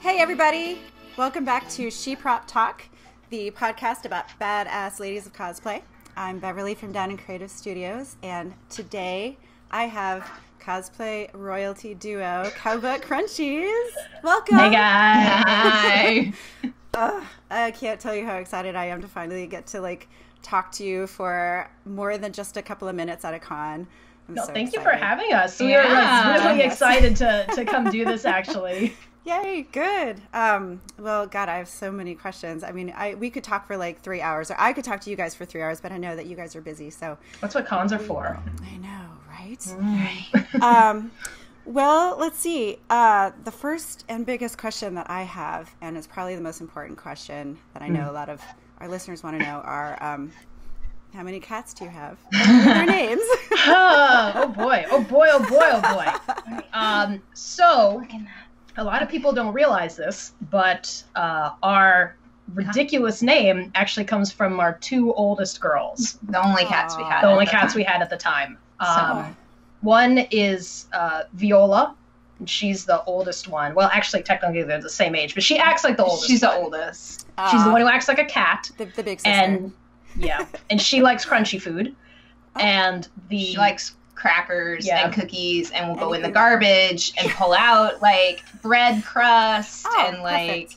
Hey everybody, welcome back to ShePropTalk, the podcast about badass ladies of cosplay. I'm Beverly from Downen Creative Studios, and today I have cosplay royalty duo Cowbutt Crunchies. Welcome! Hey guys! Hi! I can't tell you how excited I am to finally get to talk to you for more than just a couple of minutes at a con. Thank you for having us. We are really excited to come do this, actually. Yay, good. Well, God, I have so many questions. I mean, we could talk for like 3 hours, or I could talk to you guys for 3 hours, but I know that you guys are busy, so. That's what cons are for. I know, right? Well, let's see. The first and biggest question that I have, and it's probably the most important question that I know a lot of our listeners want to know, are how many cats do you have? What are their names? Oh boy. So, a lot of people don't realize this, but our ridiculous name actually comes from our two oldest girls. The only cats we had. The only cats we had at the time. One is Viola, and she's the oldest one. Well, actually, technically they're the same age, but she acts like the oldest. She's the oldest. She's the one who acts like a cat. The big sister. And yeah, and she likes crunchy food. And she likes crackers and cookies, and will go in the garbage and pull out like bread crust and like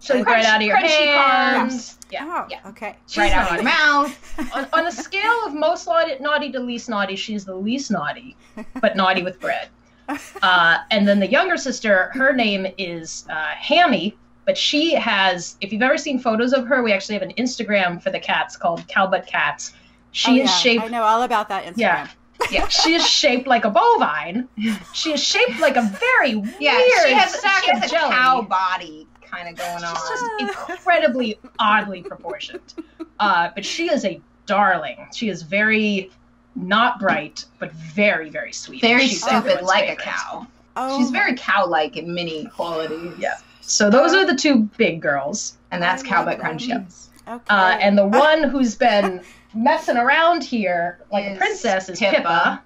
right out of your hands. Yeah. Okay. Right out of your mouth. On a scale of most naughty to least naughty, she's the least naughty, but naughty with bread. And then the younger sister, her name is Hammy, but she has, if you've ever seen photos of her, we actually have an Instagram for the cats called Cowbutt Cats. She is shaped. I know all about that Instagram. Yeah, she is shaped like a bovine. She is shaped like a very weird sack of jelly. A cow body kind of going on. She's just incredibly oddly proportioned. But she is a darling. She is very not bright, but very, very sweet. Very stupid, like a cow. Oh. She's very cow-like in many qualities. Yeah. So those are the two big girls. And that's Cowbutt Crunchies. Okay. And the one who's been messing around here like a princess is Pippa.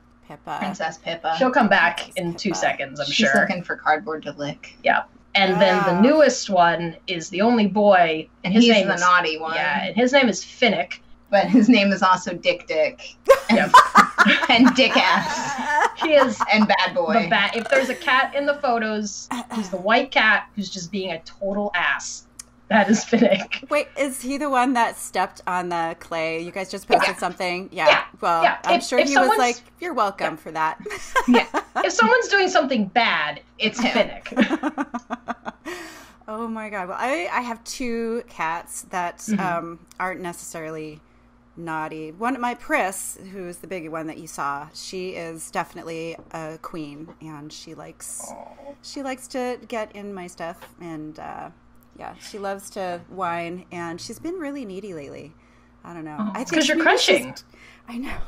Princess Pippa. She'll come back in 2 seconds, I'm sure. She's looking for cardboard to lick. Yeah. And then the newest one is the only boy. And his name is the naughty one. Yeah, and his name is Finnick. But his name is also Dick. Yep. And Dick Ass. He is and Bad Boy. If there's a cat in the photos, he's the white cat who's just being a total ass. That is Finnick. Wait, is he the one that stepped on the clay? You guys just posted something? Yeah. Well, I'm sure he was like, you're welcome for that. Yeah. If someone's doing something bad, it's Finnick. Oh my God. Well, I have two cats that aren't necessarily naughty. My Pris, who's the big one that you saw, she is definitely a queen, and she likes to get in my stuff, and she loves to whine, and she's been really needy lately. I don't know. I think because you're crunching. I know.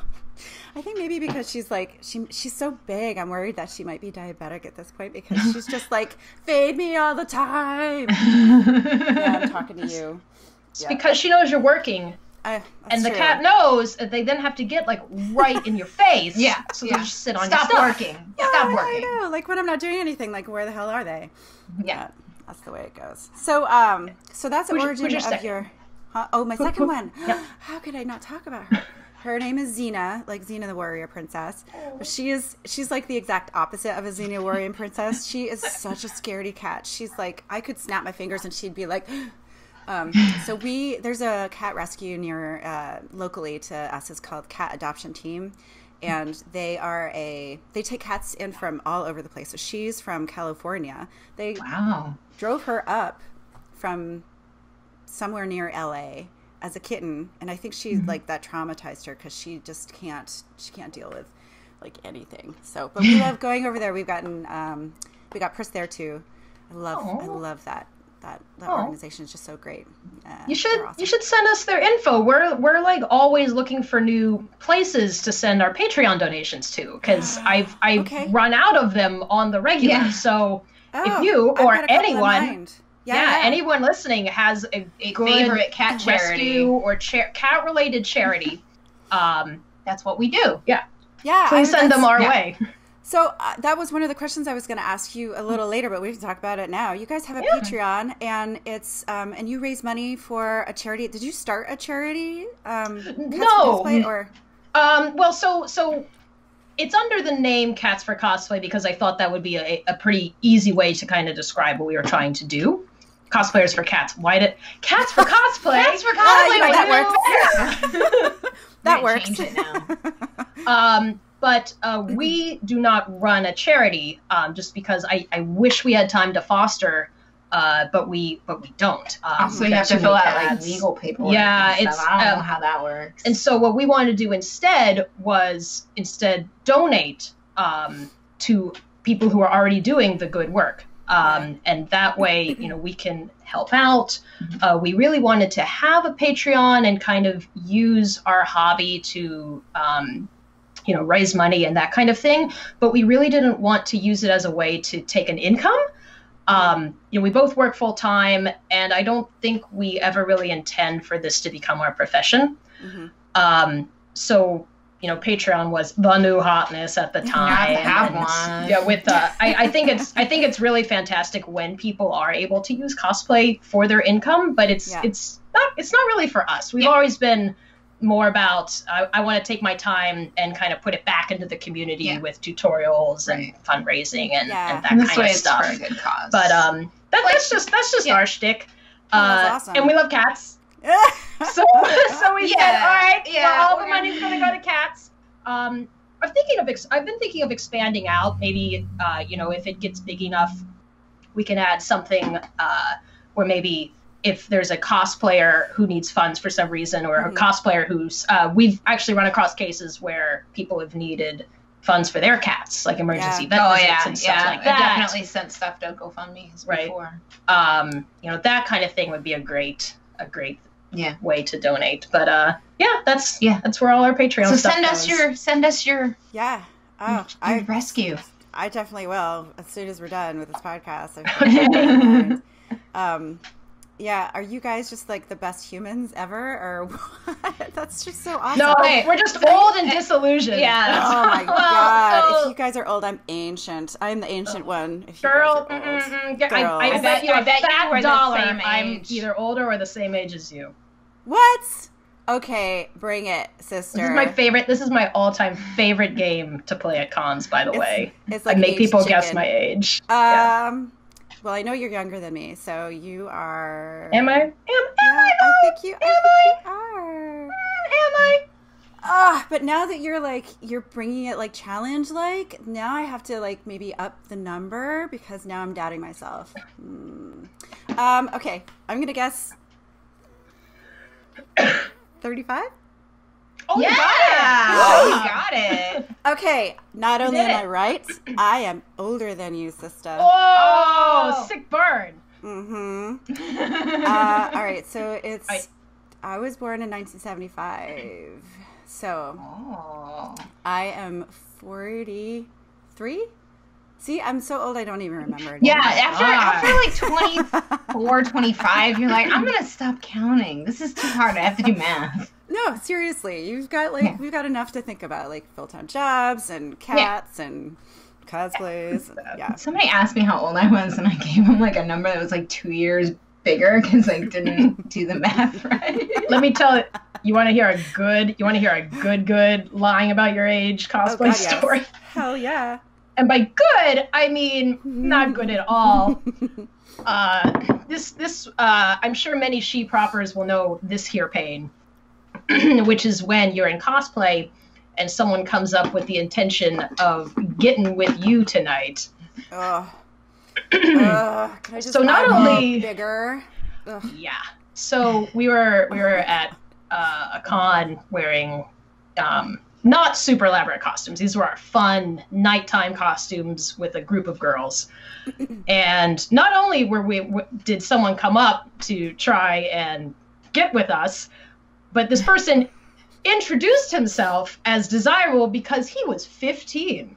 I think maybe because she's like she's so big, I'm worried that she might be diabetic at this point, because she's just like, feed me all the time. Yeah, I'm talking to you. It's because she knows you're working. And the cat knows that they then have to get like right in your face. So they just sit on your stuff. Stop working. Stop working. I know. Like when I'm not doing anything, like where the hell are they? Yeah. That's the way it goes. So that's the origin of your. Oh, my second one. Yeah. How could I not talk about her? Her name is Xena, like Xena the Warrior Princess. But she's like the exact opposite of a Xena Warrior Princess. She is such a scaredy cat. She's like, I could snap my fingers and she'd be like. So there's a cat rescue near locally to us. It's called Cat Adoption Team. And they take cats in from all over the place. So she's from California. They drove her up from somewhere near LA as a kitten, and I think she's like that traumatized her, because she just can't deal with like anything. So, but we love going over there. We got Pris there too. I love that. That organization is just so great. You should send us their info. We're like always looking for new places to send our Patreon donations to, because I've run out of them on the regular. Yeah. So if you or anyone, anyone listening has a favorite cat charity or cat related charity, that's what we do. Yeah. Please send them our way. So that was one of the questions I was going to ask you a little later, but we can talk about it now. You guys have a Patreon, and it's and you raise money for a charity. Did you start a charity? No. Cosplay, or? Well, so it's under the name Cats for Cosplay because I thought that would be a pretty easy way to kind of describe what we were trying to do. Cosplayers for Cats. Why did Cats for Cosplay? Cats for Cosplay. That works. That works. Change it now. But we do not run a charity just because I wish we had time to foster, but we don't. So you have to fill out like legal paperwork. Yeah, and stuff. I don't know how that works. And so what we wanted to do instead was donate to people who are already doing the good work. And that way, we can help out. We really wanted to have a Patreon and kind of use our hobby to, raise money and that kind of thing. But we really didn't want to use it as a way to take an income. We both work full time, and I don't think we ever really intend for this to become our profession. Mm-hmm. So Patreon was the new hotness at the time. Have one. Yeah, with I think it's really fantastic when people are able to use cosplay for their income, but it's not really for us. We've always been more about I want to take my time and kind of put it back into the community with tutorials and fundraising and that kind of stuff. For a good cause. But that's just our shtick. That's awesome. And we love cats. So we said, all right, all the money's going to go to cats. I've been thinking of expanding out. Maybe, if it gets big enough, we can add something where maybe if there's a cosplayer who needs funds for some reason, or a cosplayer who's, we've actually run across cases where people have needed funds for their cats, like emergency vet visits and stuff like that. I definitely sent stuff to GoFundMe before. That kind of thing would be a great way to donate. But that's where all our Patreon stuff goes. Send us your rescue. I definitely will as soon as we're done with this podcast. Are you guys just like the best humans ever, or what? That's just so awesome. No, we're just old and disillusioned. Yeah. Oh my god! If you guys are old, I'm ancient. I'm the ancient one. If you Girl, guys are old. I bet you a fat dollar I'm age. either older or the same age as you. What? Okay, bring it, sister. This is my all-time favorite game to play at cons, by the way. It's like I make people chicken. guess my age. Well, I know you're younger than me, so you are. Am I? I think you are. Am I? But now that you're bringing it like challenge, now I have to maybe up the number because now I'm doubting myself. Okay, I'm gonna guess 35. Oh, yeah! You You got it. Okay, not only am I right, I am older than you, sister. Oh, sick burn. Mm-hmm. All right, so I was born in 1975, so I am 43. See, I'm so old I don't even remember anymore. Yeah, after like 24, 25, you're like, I'm gonna stop counting. This is too hard. I have to do math. No, seriously, we've got enough to think about, like full-time jobs and cats and cosplays. Yeah. Somebody asked me how old I was, and I gave them like a number that was like 2 years bigger because I didn't do the math right. Let me tell you. You want to hear a good lying about your age cosplay story? Yes. Hell yeah. And by good, I mean not good at all. I'm sure many ShePropers will know this here pain, which is when you're in cosplay and someone comes up with the intention of getting with you tonight. Can I just not only bigger? Yeah. So we were at a con wearing not super elaborate costumes. These were our fun nighttime costumes with a group of girls. And not only did someone come up to try and get with us, but this person introduced himself as desirable because he was 15.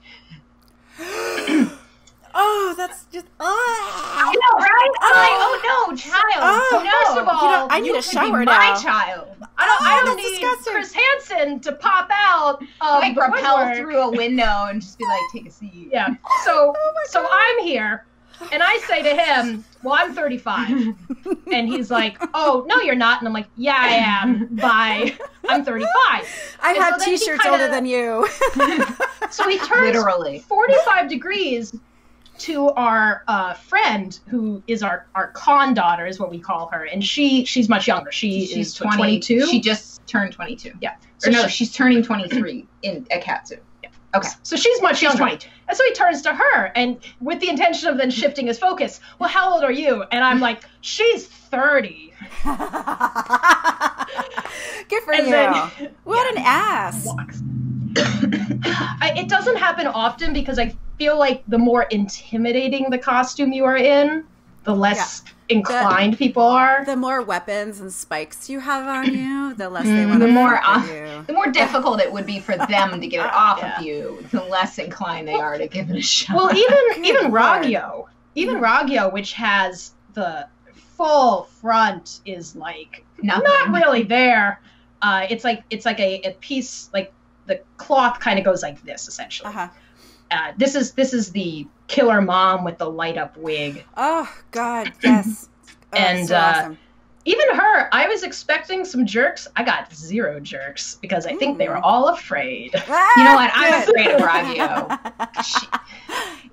Oh, that's just I know, right? I'm like, oh no, child. Oh, so first of all, I need a shower now. My child. I I don't need disgusting. Chris Hansen to pop out like rappel through a window and just be like, take a seat. Yeah. So I'm here. And I say to him, well, I'm 35. And he's like, oh, no, you're not. And I'm like, yeah, I am. Bye. I'm 35. I have t-shirts older than you. So he turns literally 45 degrees to our friend who is our con daughter is what we call her. And she's much younger. She's 22. She just turned 22. Yeah. So she's turning 23 in a Katsu. Okay. So she's much younger. 22. And so he turns to her and with the intention of then shifting his focus, well, how old are you? And I'm like, she's 30. Good for you. What an ass. It doesn't happen often because I feel like the more intimidating the costume you are in, the less inclined people are. The more weapons and spikes you have on you, the less they want to you. The more difficult it would be for them to get it off of you, the less inclined they are to give it a shot. Well, even Ragyo, which has the full front, is like not really there. It's like a piece, like the cloth kind of goes like this essentially. This is the killer mom with the light up wig. Oh God, yes. And so awesome. Even her, I was expecting some jerks. I got 0 jerks because I think they were all afraid. You know what? I'm afraid of Ragyo.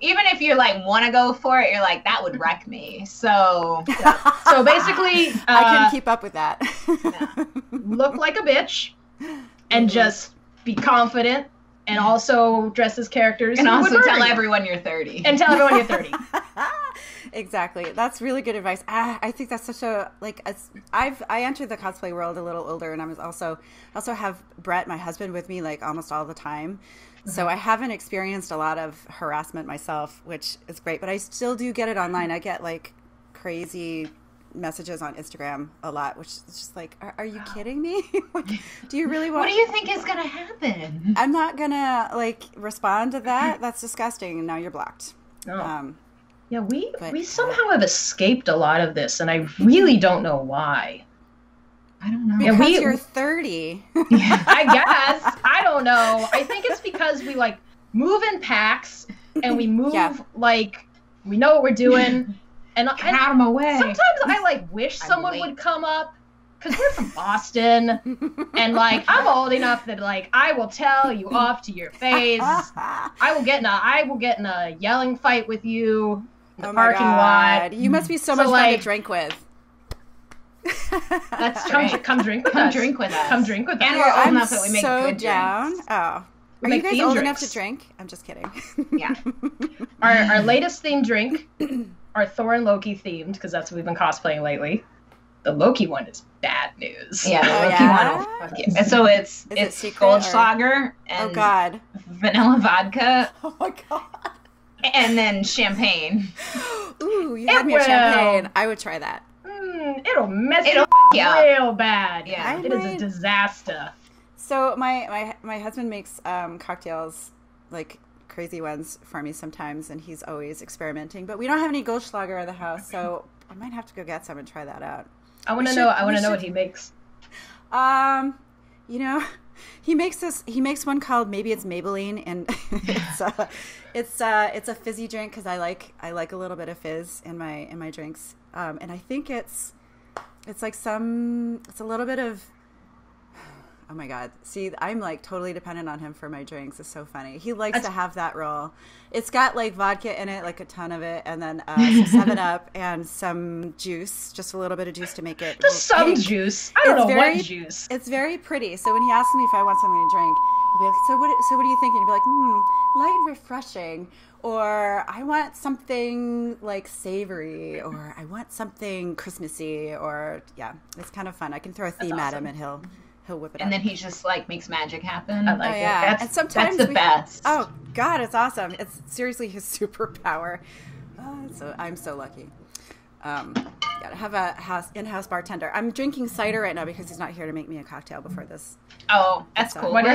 Even if you're like want to go for it, you're like that would wreck me. So basically, I couldn't keep up with that. Look like a bitch, and just be confident. And also dress as characters. And also tell everyone you're 30. And tell everyone you're 30. Exactly. That's really good advice. I think that's such a, I entered the cosplay world a little older, and I was also have Brett, my husband, with me like almost all the time. Mm-hmm. So I haven't experienced a lot of harassment myself, which is great, but I still do get it online. I get like crazy messages on Instagram a lot, which is just like, are you kidding me? Do you really want? What do you think is gonna happen? I'm not gonna like respond to that. That's disgusting. And now you're blocked. Oh. Yeah, we somehow have escaped a lot of this, and I really don't know why. I don't know. Because you're 30. I guess. I don't know. I think it's because we like move in packs, and we move like we know what we're doing. And get out of my way. Sometimes I like wish someone would come up because we're from Boston, and like I'm old enough that like I will tell you off to your face. I will get in a yelling fight with you in the parking lot. You must be so much fun to drink with. That's come drink with us. Come drink with us. Come drink with us. And we're old enough that we make so good down. drinks. Oh. Are you guys old enough to drink? I'm just kidding. Yeah. Our latest themed drink are Thor and Loki themed because that's what we've been cosplaying lately. The Loki one is bad news. Yeah, the Loki one. So it's Goldschlager and vanilla vodka. Oh my god. And then champagne. Ooh, you had me at champagne. I would try that. It'll mess you up real bad. Yeah, it is a disaster. So my husband makes cocktails, like crazy ones for me sometimes, and he's always experimenting. But we don't have any Goldschlager in the house, so I might have to go get some and try that out. I want to know what he makes. You know, he makes one called Maybe It's Maybelline, and it's a fizzy drink because I like a little bit of fizz in my drinks. And I think it's like it's a little bit of, oh my God. See, I'm like totally dependent on him for my drinks. It's so funny. He likes to have that roll. It's got like vodka in it, like a ton of it. And then some 7-Up and some juice, just a little bit of juice to make it. Just some pink. Juice. I don't know what juice. It's very pretty. So when he asks me if I want something to drink, I'll be like, so what are you thinking? He'll be like, light and refreshing. Or I want something like savory, or I want something Christmassy, or it's kind of fun. I can throw a theme at him and he'll whip it up. And then he just like makes magic happen. I like it. And sometimes that's the best. Oh God, it's awesome. It's seriously his superpower. So I'm so lucky. Gotta have a in-house bartender. I'm drinking cider right now because he's not here to make me a cocktail before this. Oh, that's cool. What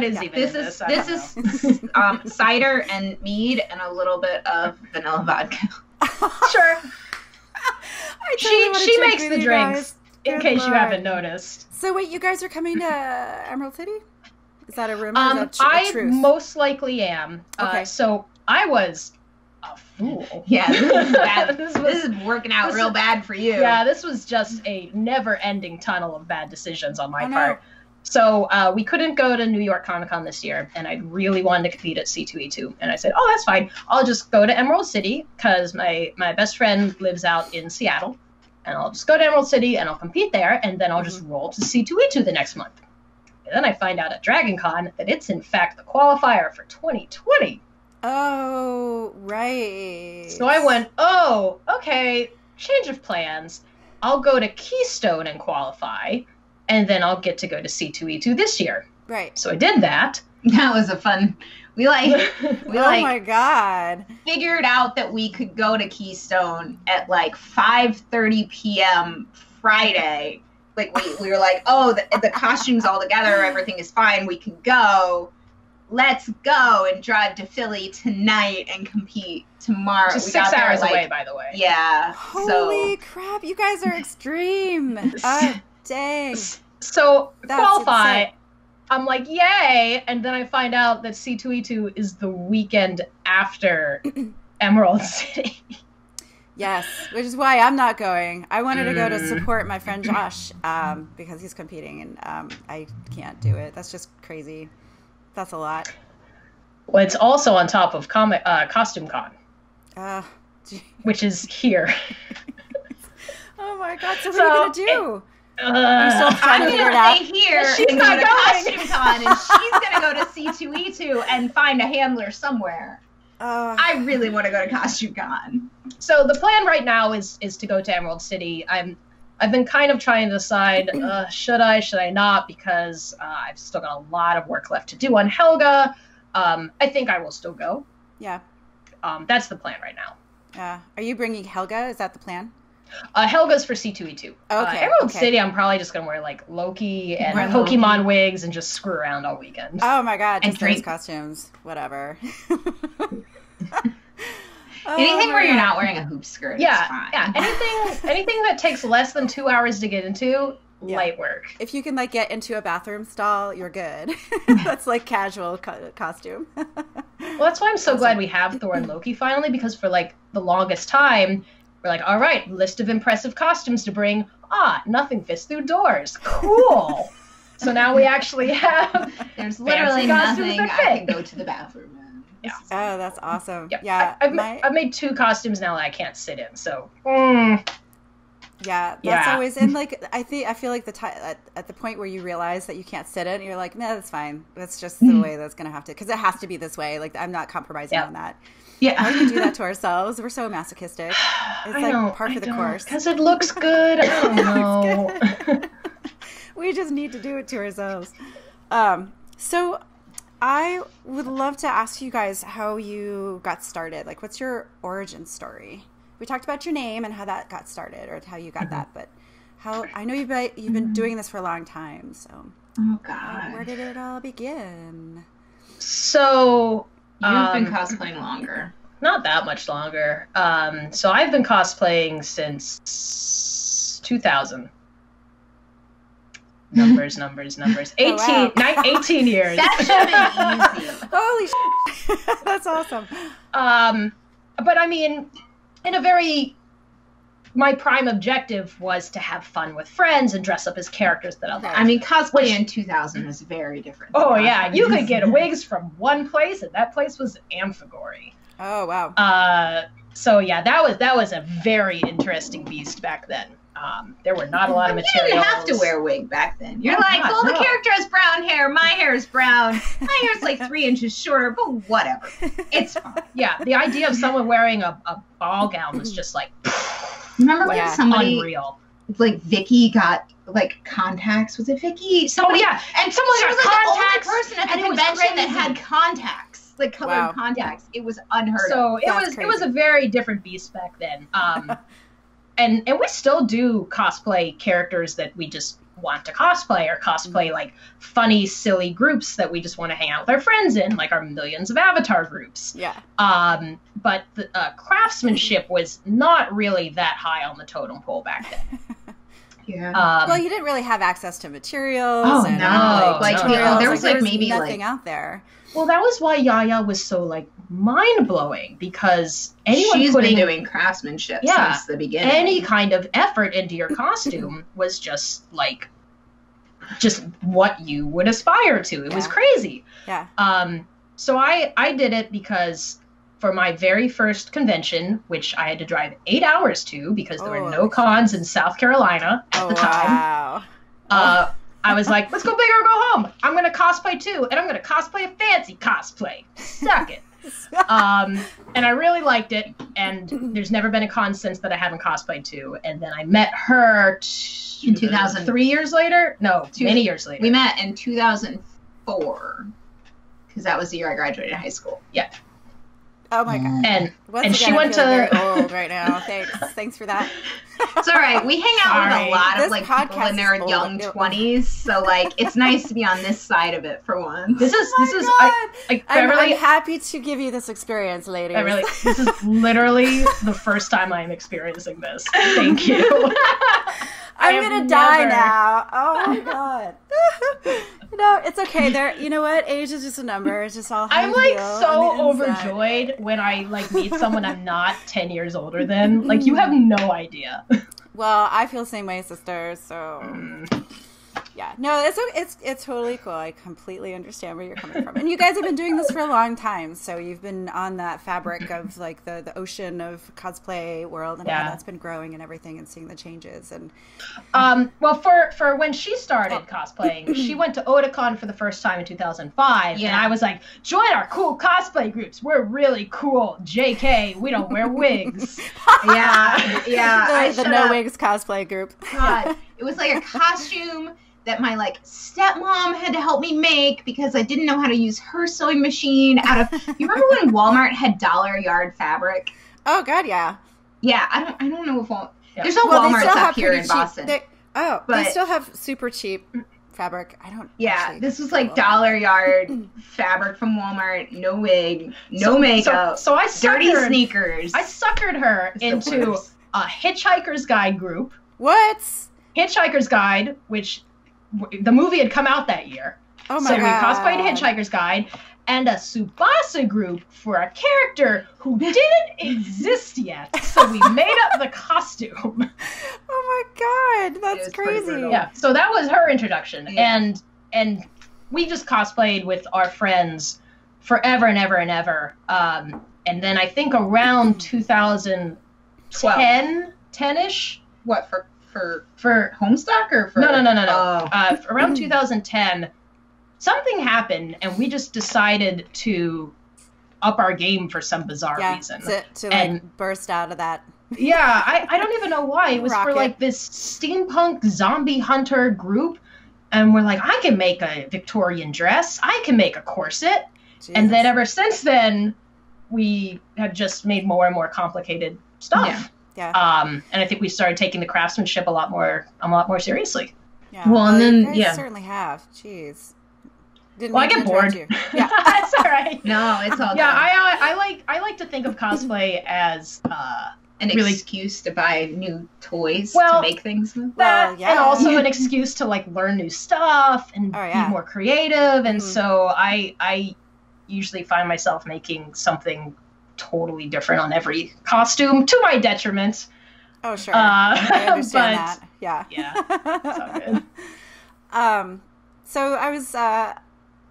is even this? This is cider and mead and a little bit of vanilla vodka. Sure. She makes the drinks. in case you haven't noticed. So wait, you guys are coming to Emerald City? Is that a rumor? Is that I truth? most likely am. Okay. So I was a fool. Yeah, this is bad. This is working out real bad for you. Yeah, this was just a never-ending tunnel of bad decisions on my part. So we couldn't go to New York Comic Con this year, and I really wanted to compete at C2E2. And I said, oh, that's fine. I'll just go to Emerald City, because my best friend lives out in Seattle. And I'll just go to Emerald City, and I'll compete there, and then I'll just roll to C2E2 the next month. And then I find out at DragonCon that it's, in fact, the qualifier for 2020. Oh, right. So I went, oh, okay, change of plans. I'll go to Keystone and qualify, and then I'll get to go to C2E2 this year. Right. So I did that. That was a fun. We oh my God. Figured out that we could go to Keystone at like 5:30 p.m. Friday. Like we were like, oh, the costumes all together, everything is fine. We can go. Let's go and drive to Philly tonight and compete tomorrow. Just 6 hours away, by the way. Yeah. Holy crap! You guys are extreme. Dang. So That's qualify. insane. I'm like, yay! And then I find out that C2E2 is the weekend after Emerald City. Yes, which is why I'm not going. I wanted to go to support my friend Josh because he's competing, and I can't do it. That's just crazy. That's a lot. Well, it's also on top of Costume Con, which is here. Oh my God! So what are you gonna do? I'm still trying to figure it out. Stay here. She's and not go to going. Costume Con, and she's gonna go to C2E2 and find a handler somewhere. I really want to go to Costume Con. So the plan right now is to go to Emerald City. I've been kind of trying to decide, should I not, because I've still got a lot of work left to do on Helga. I think I will still go. Yeah. That's the plan right now. Are you bringing Helga? Is that the plan? Helga's for C2E2. Okay. Emerald City, I'm probably just going to wear like Loki and Pokemon wigs and just screw around all weekend. Oh my God. And just those costumes. Whatever. Anything where you're not wearing a hoop skirt is fine. Yeah. Anything that takes less than 2 hours to get into, light work. If you can like get into a bathroom stall, you're good. That's like casual costume. Well, that's why I'm so glad we have Thor and Loki finally, because for like the longest time, we're like, all right, list of impressive costumes to bring. Nothing fits through doors. Cool. So now we actually have. There's literally nothing I can go to the bathroom in. Yeah. Oh, that's awesome. Yeah. I've made 2 costumes now that I can't sit in. So. Yeah, that's always, and like I feel like at the point where you realize that you can't sit it, you're like, nah, that's fine. That's just the way that's gonna have to, because it has to be this way. Like I'm not compromising on that. Yeah, why do we do that to ourselves? We're so masochistic. It's like par for the course. Because it looks good. I don't know. We just need to do it to ourselves. So I would love to ask you guys how you got started. Like, what's your origin story? We talked about your name and how that got started, or how you got that, but I know you've been doing this for a long time, so. Oh God. Where did it all begin? So. You've been cosplaying longer. Not that much longer. So I've been cosplaying since 2000. Numbers. 18, Oh, wow. 18 years. That should have been easy. Holy shit. That's awesome. But I mean, my prime objective was to have fun with friends and dress up as characters that I loved. I mean, cosplay in 2000 was very different. Oh yeah, you could get wigs from one place, and that place was Amphigory. Oh wow. So yeah, that was a very interesting beast back then. There were not a lot of materials. You didn't have to wear a wig back then. You're the character has brown hair, my hair is brown, my hair's like 3 inches shorter, but whatever. It's fine. Yeah, the idea of someone wearing a ball gown was just like, remember when somebody, unreal. Like Vicky got like contacts? Was it Vicky? Somebody, and someone was like the only person at the convention that had contacts, like colored contacts. It was unheard of. So it was a very different beast back then. And we still do cosplay characters that we just want to cosplay, or cosplay like funny, silly groups that we just want to hang out with our friends in, like our millions of avatar groups. Yeah. But the craftsmanship was not really that high on the totem pole back then. Yeah. Well, you didn't really have access to materials. Oh, and, no. There was maybe nothing out there. Well, that was why Yaya was so mind-blowing, because anyone she's been doing craftsmanship since the beginning. Any kind of effort into your costume was just what you would aspire to. It was crazy. Yeah. So I did it because for my very first convention, which I had to drive 8 hours to because there were no cons in South Carolina at the time. Wow. I was like, let's go big or go home. I'm going to cosplay too, and I'm going to cosplay a fancy cosplay. Suck it. And I really liked it, and there's never been a con since that I haven't cosplayed to. And then I met her in 2000. 3 years later? No, many years later. We met in 2004, because that was the year I graduated high school. Yeah. Oh my god! And she went to very old right now. Thanks for that. It's all right. We hang out with a lot of people in their young 20s, so it's nice to be on this side of it for once. This is I'm happy to give you this experience, ladies. This is literally the first time I'm experiencing this. Thank you. I'm gonna die now. Oh my god. No, it's okay. You know what? Age is just a number. It's just all. I'm so overjoyed when I meet someone I'm not 10 years older than. You have no idea. Well, I feel the same way, sister. So. Yeah, no, it's totally cool. I completely understand where you're coming from. And you guys have been doing this for a long time, so you've been on that fabric of the ocean of cosplay world and how that's been growing and everything, and seeing the changes. And well, for when she started cosplaying, she went to WonderCon for the first time in 2005, and I was like, join our cool cosplay groups. We're really cool. JK, we don't wear wigs. Yeah. The no wigs cosplay group. God, it was like a costume that my stepmom had to help me make because I didn't know how to use her sewing machine you remember when Walmart had dollar yard fabric? Oh god, yeah. Yeah, I don't know if there's no Walmarts up here in Boston. They still have super cheap fabric. I don't this was dollar yard fabric from Walmart, no wig, no makeup. So I dirty sneakers. I suckered her into a Hitchhiker's Guide group. What? Hitchhiker's Guide, which the movie had come out that year. Oh my god. So we cosplayed Hitchhiker's Guide, and a Tsubasa group for a character who didn't exist yet. So we made up the costume. Oh my god, that's crazy. Yeah, so that was her introduction. Yeah. And we just cosplayed with our friends forever and ever and ever. And then I think around 2010, 10-ish. What, for Homestuck or for... No. Around 2010, something happened, and we just decided to up our game for some bizarre reason. To burst out of that. Yeah, I don't even know why. It was for this steampunk zombie hunter group, and we're like, I can make a Victorian dress. I can make a corset. Jesus. And then ever since then, we have just made more and more complicated stuff. Yeah. And I think we started taking the craftsmanship a lot more seriously. Yeah. Well, and then you certainly have. Jeez. I get bored. Yeah, that's all right. No, it's all good. Yeah, I like to think of cosplay as an really excuse to buy new toys to make things with. And also an excuse to learn new stuff and be more creative. And so I usually find myself making something totally different on every costume, to my detriment. Oh, sure. I understand that. Yeah. Yeah. It's all good. So I was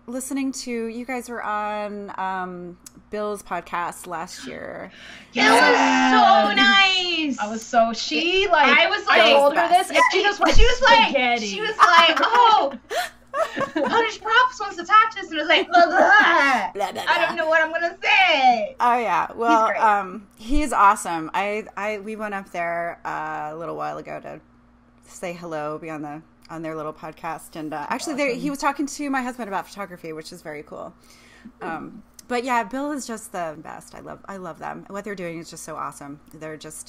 listening to, you guys were on Bill's podcast last year. Yeah. It was so nice. I told her this, and she was like, oh, Punish Props wants to talk to us, and was like, blah, blah, blah, blah. I don't know what I'm gonna say. Oh yeah, well, he's awesome. We went up there a little while ago to say hello, be on their little podcast, and actually he was talking to my husband about photography, which is very cool. But yeah, Bill is just the best. I love them. What they're doing is just so awesome.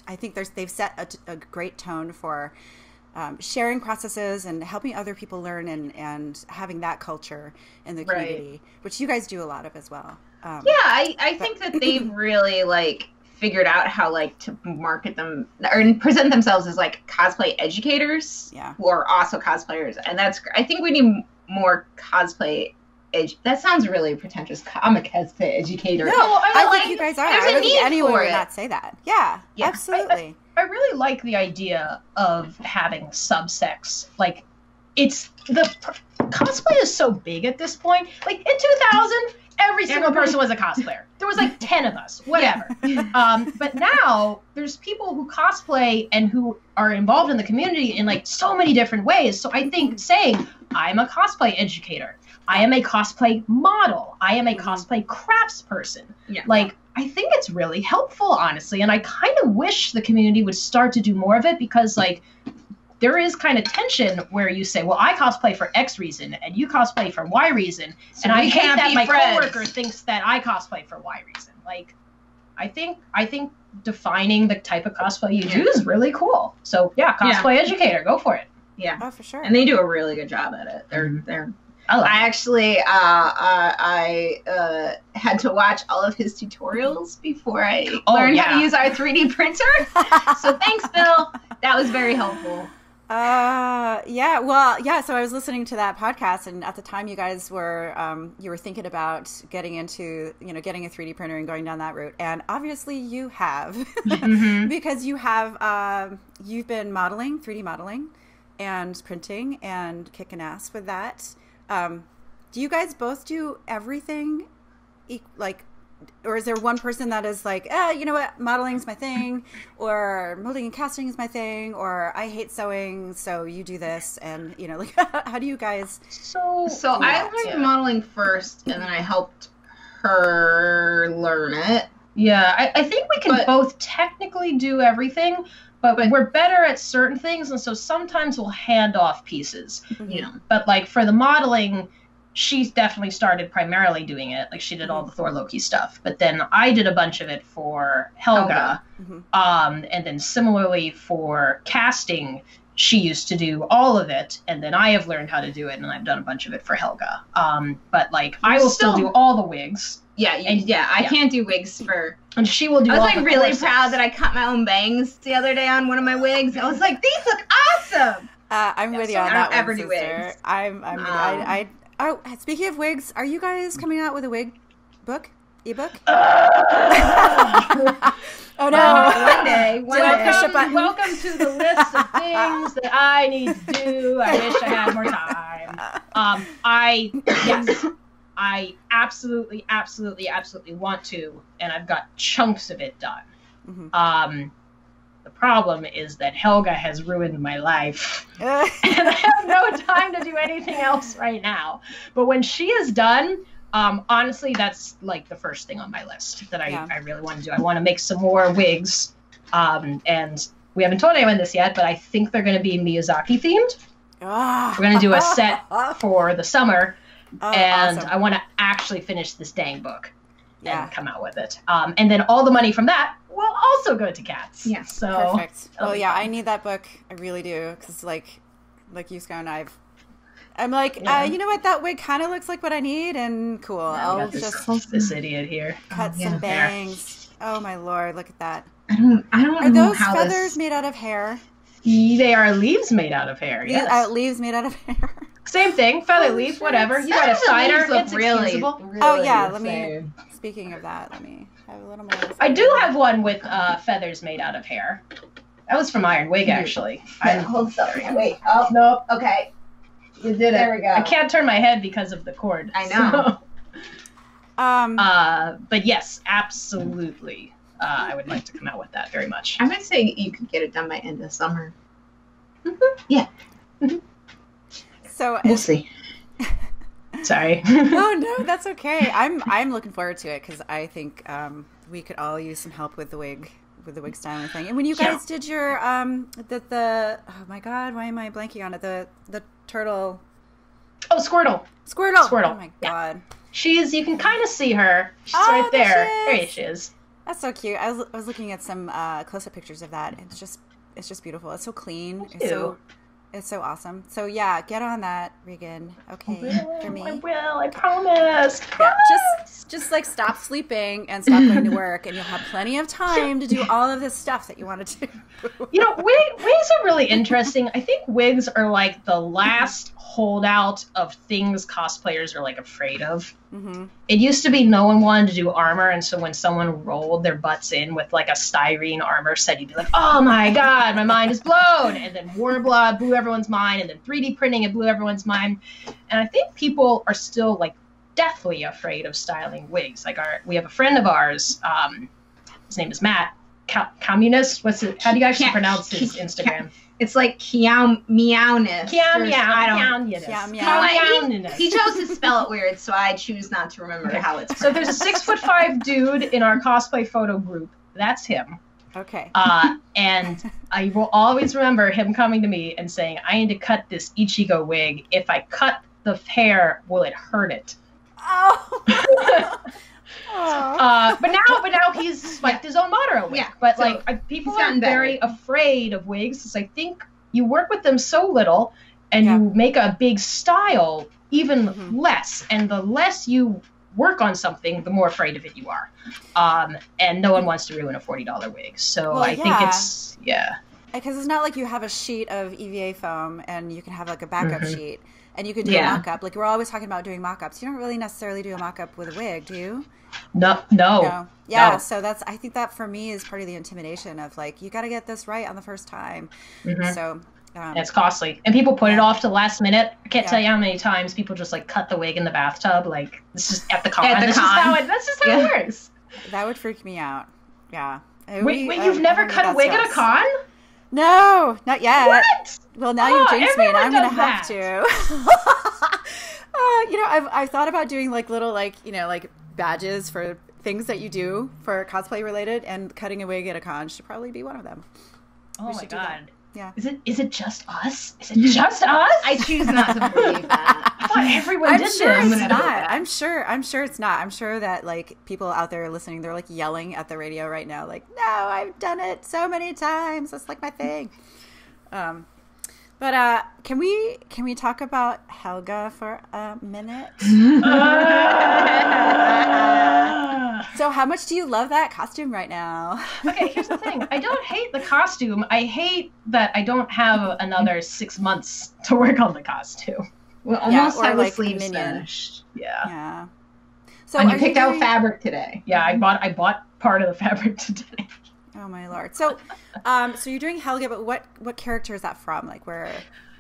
I think they've set a great tone for sharing processes and helping other people learn and having that culture in the community, which you guys do a lot of as well. I think that they've really figured out how like to market them or present themselves as like cosplay educators who are also cosplayers, and that's I think we need more cosplay. That sounds really pretentious. I'm a cosplay educator. No, I think you guys are. I don't think anyone would not say that. Yeah, absolutely. I really like the idea of having subsects. Like, it's the cosplay is so big at this point. Like in 2000, every single person was a cosplayer. There was like 10 of us, whatever. But now there's people who cosplay and who are involved in the community in like so many different ways. So I think saying I'm a cosplay educator, I am a cosplay model, I am a cosplay craftsperson. Yeah. Like, I think it's really helpful, honestly. And I kind of wish the community would start to do more of it because, like, there is kind of tension where you say, well, I cosplay for X reason and you cosplay for Y reason. So and I hate that my coworker thinks that I cosplay for Y reason. Like, I think defining the type of cosplay you do is really cool. So, yeah, cosplay educator, go for it. Yeah. Oh, for sure. And they do a really good job at it. They're I actually I had to watch all of his tutorials before I learned how to use our 3D printer. So thanks, Bill. That was very helpful. So I was listening to that podcast, and at the time you guys were you were thinking about getting into getting a 3D printer and going down that route, and obviously you have because you have you've been modeling, 3D modeling and printing and kicking ass with that. Do you guys both do everything, like, or is there one person that is like, you know what, modeling's my thing, or molding and casting is my thing, or I hate sewing, so you do this, and like, how do you guys? So I learned modeling first, and then I helped her learn it. Yeah, I think we can both technically do everything. But we're better at certain things, and so sometimes we'll hand off pieces. But like for the modeling, she's definitely started primarily doing it. Like she did all the Thor Loki stuff, but then I did a bunch of it for Helga. And then similarly for casting, she used to do all of it, and then I have learned how to do it, and I've done a bunch of it for Helga. But like I will still do all the wigs. I can't do wigs for. And she will do. I was all like really proud that I cut my own bangs the other day on one of my wigs. I was like, these look awesome. I'm with you on that. I don't ever do wigs. Oh, speaking of wigs, are you guys coming out with a wig book? Ebook? Oh no! One day. Welcome to the list of things that I need to do. I wish I had more time. I absolutely want to, and I've got chunks of it done. The problem is that Helga has ruined my life, and I have no time to do anything else right now. But when she is done, honestly, that's like the first thing on my list that I really want to do. I want to make some more wigs, and we haven't told anyone this yet, but I think they're going to be Miyazaki themed. We're going to do a set for the summer. And awesome. I want to actually finish this dang book and come out with it. And then all the money from that will also go to cats. Yeah, so perfect. Well, I need that book. I really do, because like Yusko and I'm like, you know what, that wig kind of looks like what I need, and cool. I'll just this idiot here cut some bangs. Oh my lord, look at that. I don't Are know those how feathers made out of hair? They are leaves made out of hair. Yes. Leaves made out of hair. Same thing, feather leaf, whatever. You got a cider, it's excusable. Really speaking of that, let me have a little more. I do have one with feathers made out of hair. That was from Iron Wig, actually. Hold on. Wait. Oh, no. Okay. You did it. There we go. I can't turn my head because of the cord. I know. So. But yes, absolutely. I would like to come out with that very much. I would say you could get it done by end of summer. Yeah. So we'll see. Sorry. Oh no, that's okay. I'm looking forward to it because I think we could all use some help with the wig styling thing. And when you guys did your oh my god, why am I blanking on it? The turtle. Oh, Squirtle. Oh my god. You can kind of see her. She's right there. There she is. That's so cute. I was looking at some close-up pictures of that. It's just beautiful. It's so clean. It's so It's so awesome. So yeah, get on that, Regan. Okay, for me. I will. I promise. Yeah, just like stop sleeping and stop going to work, and you'll have plenty of time to do all of this stuff that you want to do. You know, wigs are really interesting. I think wigs are like the last holdout of things cosplayers are like afraid of. Mm-hmm. It used to be no one wanted to do armor, and so when someone rolled their butts in with like a styrene armor set, you'd be like, oh my god, my mind is blown. And then Warblood blew everyone's mind, and then 3D printing, it blew everyone's mind. And I think people are still like deathly afraid of styling wigs. Like we have a friend of ours, his name is Matt, Communist. How do you actually pronounce his Instagram? It's like Meowness. He chose to spell it weird, so I choose not to remember how it's pronounced. So there's a 6'5" dude in our cosplay photo group. That's him. Okay. And I will always remember him coming to me and saying, I need to cut this Ichigo wig. If I cut the hair, will it hurt it? Oh. But now he's spiked his own Madara wig. Yeah, but so like people are very afraid of wigs because I think you work with them so little and you make a big style even less. And the less you work on something, the more afraid of it you are. And no one wants to ruin a $40 wig. So I think it's because it's not like you have a sheet of EVA foam and you can have like a backup sheet. And you could do a mock-up. Like, we're always talking about doing mock-ups. You don't really necessarily do a mock-up with a wig, do you? No. Yeah, no. So I think that for me is part of the intimidation of, like, you got to get this right on the first time. So... it's costly. And people put it off to the last minute. I can't tell you how many times people just, like, cut the wig in the bathtub. Like, it's just at the con. That's just how it works. That would freak me out. Yeah. Wait, you've never cut a wig at a con? No, not yet. What? Well, now you've jinxed me, and I'm gonna have to. I've thought about doing like little like badges for things that you do for cosplay related, and cutting a wig at a con should probably be one of them. Oh my god! Yeah. Is it just us? Is it just us? I choose not to believe that. I thought everyone did sure this. It's not. I'm sure it's not. I'm sure that like people out there listening, they're like yelling at the radio right now, like, no, I've done it so many times. That's like my thing. But can we talk about Helga for a minute? So how much do you love that costume right now? Okay, here's the thing. I don't hate the costume. I hate that I don't have another 6 months to work on the costume. Well, almost have like the sleeves finished. Yeah. So and you picked out fabric today. Yeah, I bought part of the fabric today. Oh my lord! So, so you're doing Helga, but what character is that from? Like where?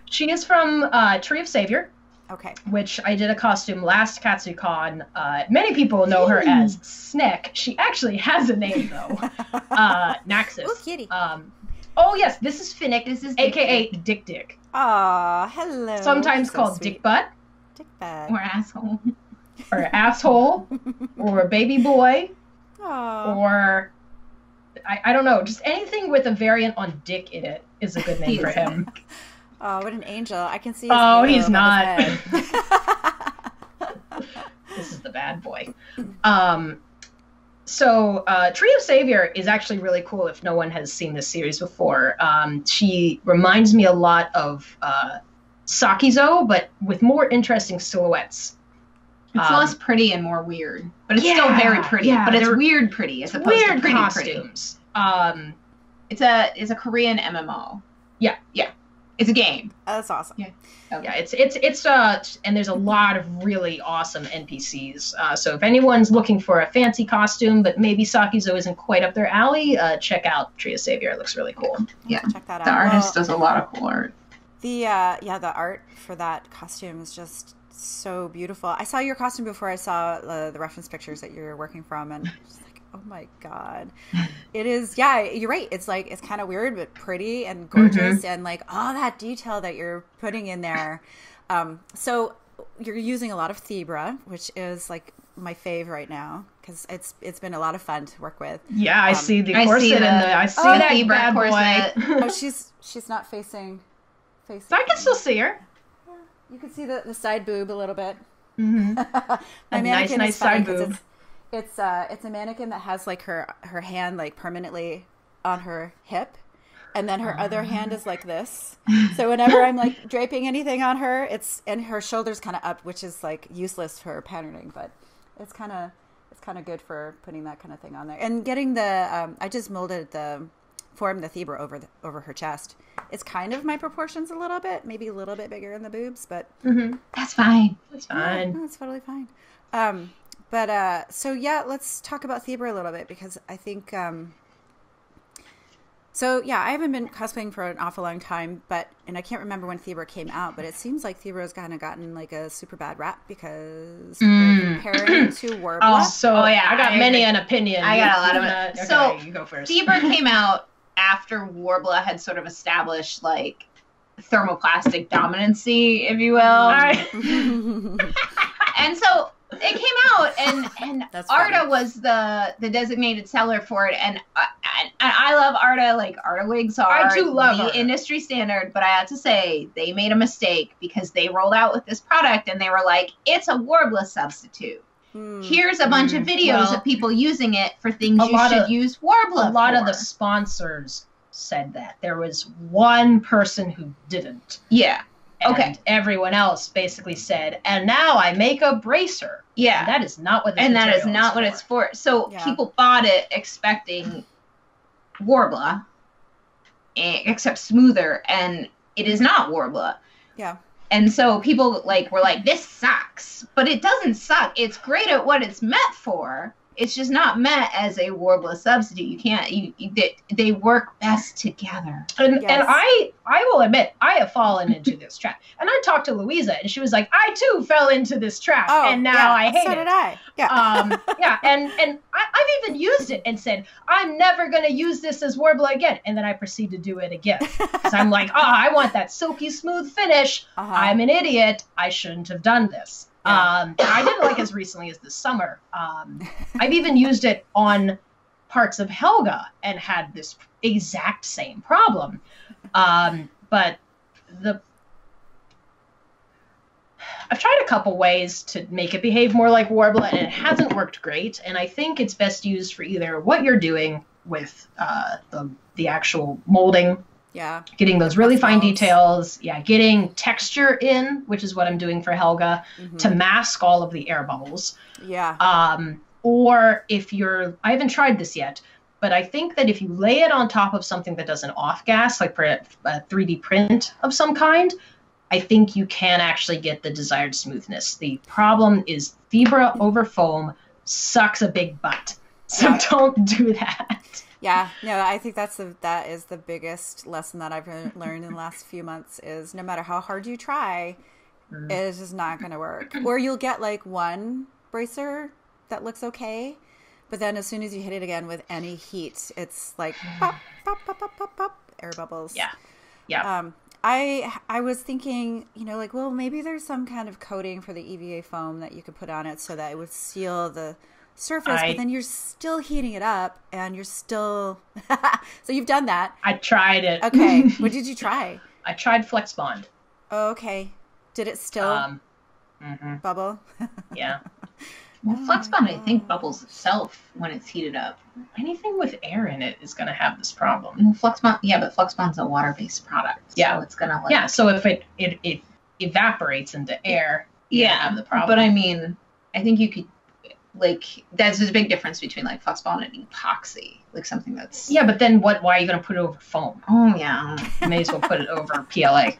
She is from Tree of Savior. Okay. Which I did a costume last KatsuCon. Many people know her as Snick. She actually has a name though. Naxos. Oh, kitty. Oh yes, this is Finnick. This is AKA Dick. Aw, hello. Sometimes called sweet. Dick Butt. Dick Butt. Or asshole. Or asshole. Or baby boy. Aww. Or I don't know, just anything with a variant on dick in it is a good name for him. Oh, what an angel. I can see he's not. This is the bad boy. So Tree of Savior is actually really cool if no one has seen this series before. She reminds me a lot of Sakizo, but with more interesting silhouettes. It's less pretty and more weird, but it's still very pretty. But it's weird pretty as opposed to pretty costumes. Pretty. It's a Korean MMO. Yeah. It's a game. Oh, that's awesome. Yeah. Okay. Yeah, it's and there's a lot of really awesome NPCs. So if anyone's looking for a fancy costume, but maybe Sakizo isn't quite up their alley, check out Tree of Savior. It looks really cool. Yeah, check that out. The artist does a lot of cool art. The art for that costume is just so beautiful. I saw your costume before I saw the reference pictures that you're working from, and just like, oh my god, it is. Yeah, you're right. It's like it's kind of weird but pretty and gorgeous, and like all that detail that you're putting in there. So you're using a lot of Thebra, which is like my fave right now because it's been a lot of fun to work with. Yeah, I see the corset I see that bad boy. Oh, she's not facing. So I can still see her. You can see the side boob a little bit. Mm-hmm. A nice side boob. It's a mannequin that has like her hand like permanently on her hip, and then her other hand is like this. So whenever I'm like draping anything on her, and her shoulders kind of up, which is like useless for patterning, but it's kind of good for putting that kind of thing on there. And getting the I just molded the zebra over her chest. It's kind of my proportions a little bit, maybe a little bit bigger in the boobs, but that's fine. That's fine. No, that's totally fine. So yeah, let's talk about zebra a little bit, because I think so yeah, I haven't been cosplaying for an awful long time, and I can't remember when zebra came out, but it seems like zebra's kind of gotten like a super bad rap because we're comparing to Warbler. I got many an opinion. I got a lot of it. Okay, so you go first. Zebra came out after Warbler had sort of established like thermoplastic dominancy, if you will. And so it came out, and Arda was the designated seller for it, and I love Arda. Like, Arda wigs are the industry standard, but I have to say they made a mistake, because they rolled out with this product and they were like, it's a Warbler substitute. Here's a bunch of videos of people using it for things you should use Warbler for. A lot of the sponsors said that. There was one person who didn't. Yeah. And everyone else basically said, and now I make a bracer. Yeah. And that is not what it's for. So people bought it expecting Warbler, except smoother, and it is not Warbler. Yeah. And so people were like, this sucks. But it doesn't suck. It's great at what it's meant for. It's just not meant as a Warbler substitute. You can't. They work best together. And I will admit, I have fallen into this trap. And I talked to Louisa, and she was like, I too fell into this trap, and now I hate it. So did I. Yeah. And I've even used it and said, I'm never going to use this as Warbler again. And then I proceed to do it again. Because I'm like, I want that silky smooth finish. I'm an idiot. I shouldn't have done this. I did it like as recently as this summer. I've even used it on parts of Helga and had this exact same problem. But I've tried a couple ways to make it behave more like Warbler, and it hasn't worked great. And I think it's best used for either what you're doing with the actual molding. Yeah. Getting those really fine details. Yeah. Getting texture in, which is what I'm doing for Helga, to mask all of the air bubbles. Yeah. Or if I haven't tried this yet, but I think that if you lay it on top of something that does an off gas, like for a 3D print of some kind, I think you can actually get the desired smoothness. The problem is zebra over foam sucks a big butt. So don't do that. Yeah, no, I think that is the biggest lesson that I've learned in the last few months is no matter how hard you try, it is just not going to work. Or you'll get like one bracer that looks okay, but then as soon as you hit it again with any heat, it's like pop, pop, pop, pop, pop, pop, air bubbles. Yeah, yeah. I was thinking, like, well, maybe there's some kind of coating for the EVA foam that you could put on it so that it would seal the surface, but then you're still heating it up, and you're still so you've done that. I tried it. Okay. What did you try? I tried Flex Bond. Oh, okay. Did it still bubble? Yeah. Well, Flex Bond, I think, bubbles itself when it's heated up. Anything with air in it is going to have this problem. Well, Flex Bond, but Flex Bond's a water-based product. So it's going to so if it evaporates into air, you have the problem. But I mean, I think you could, there's a big difference between Flex Bond and epoxy, something that's... Yeah, but then why are you going to put it over foam? Oh, yeah. You may as well put it over PLA.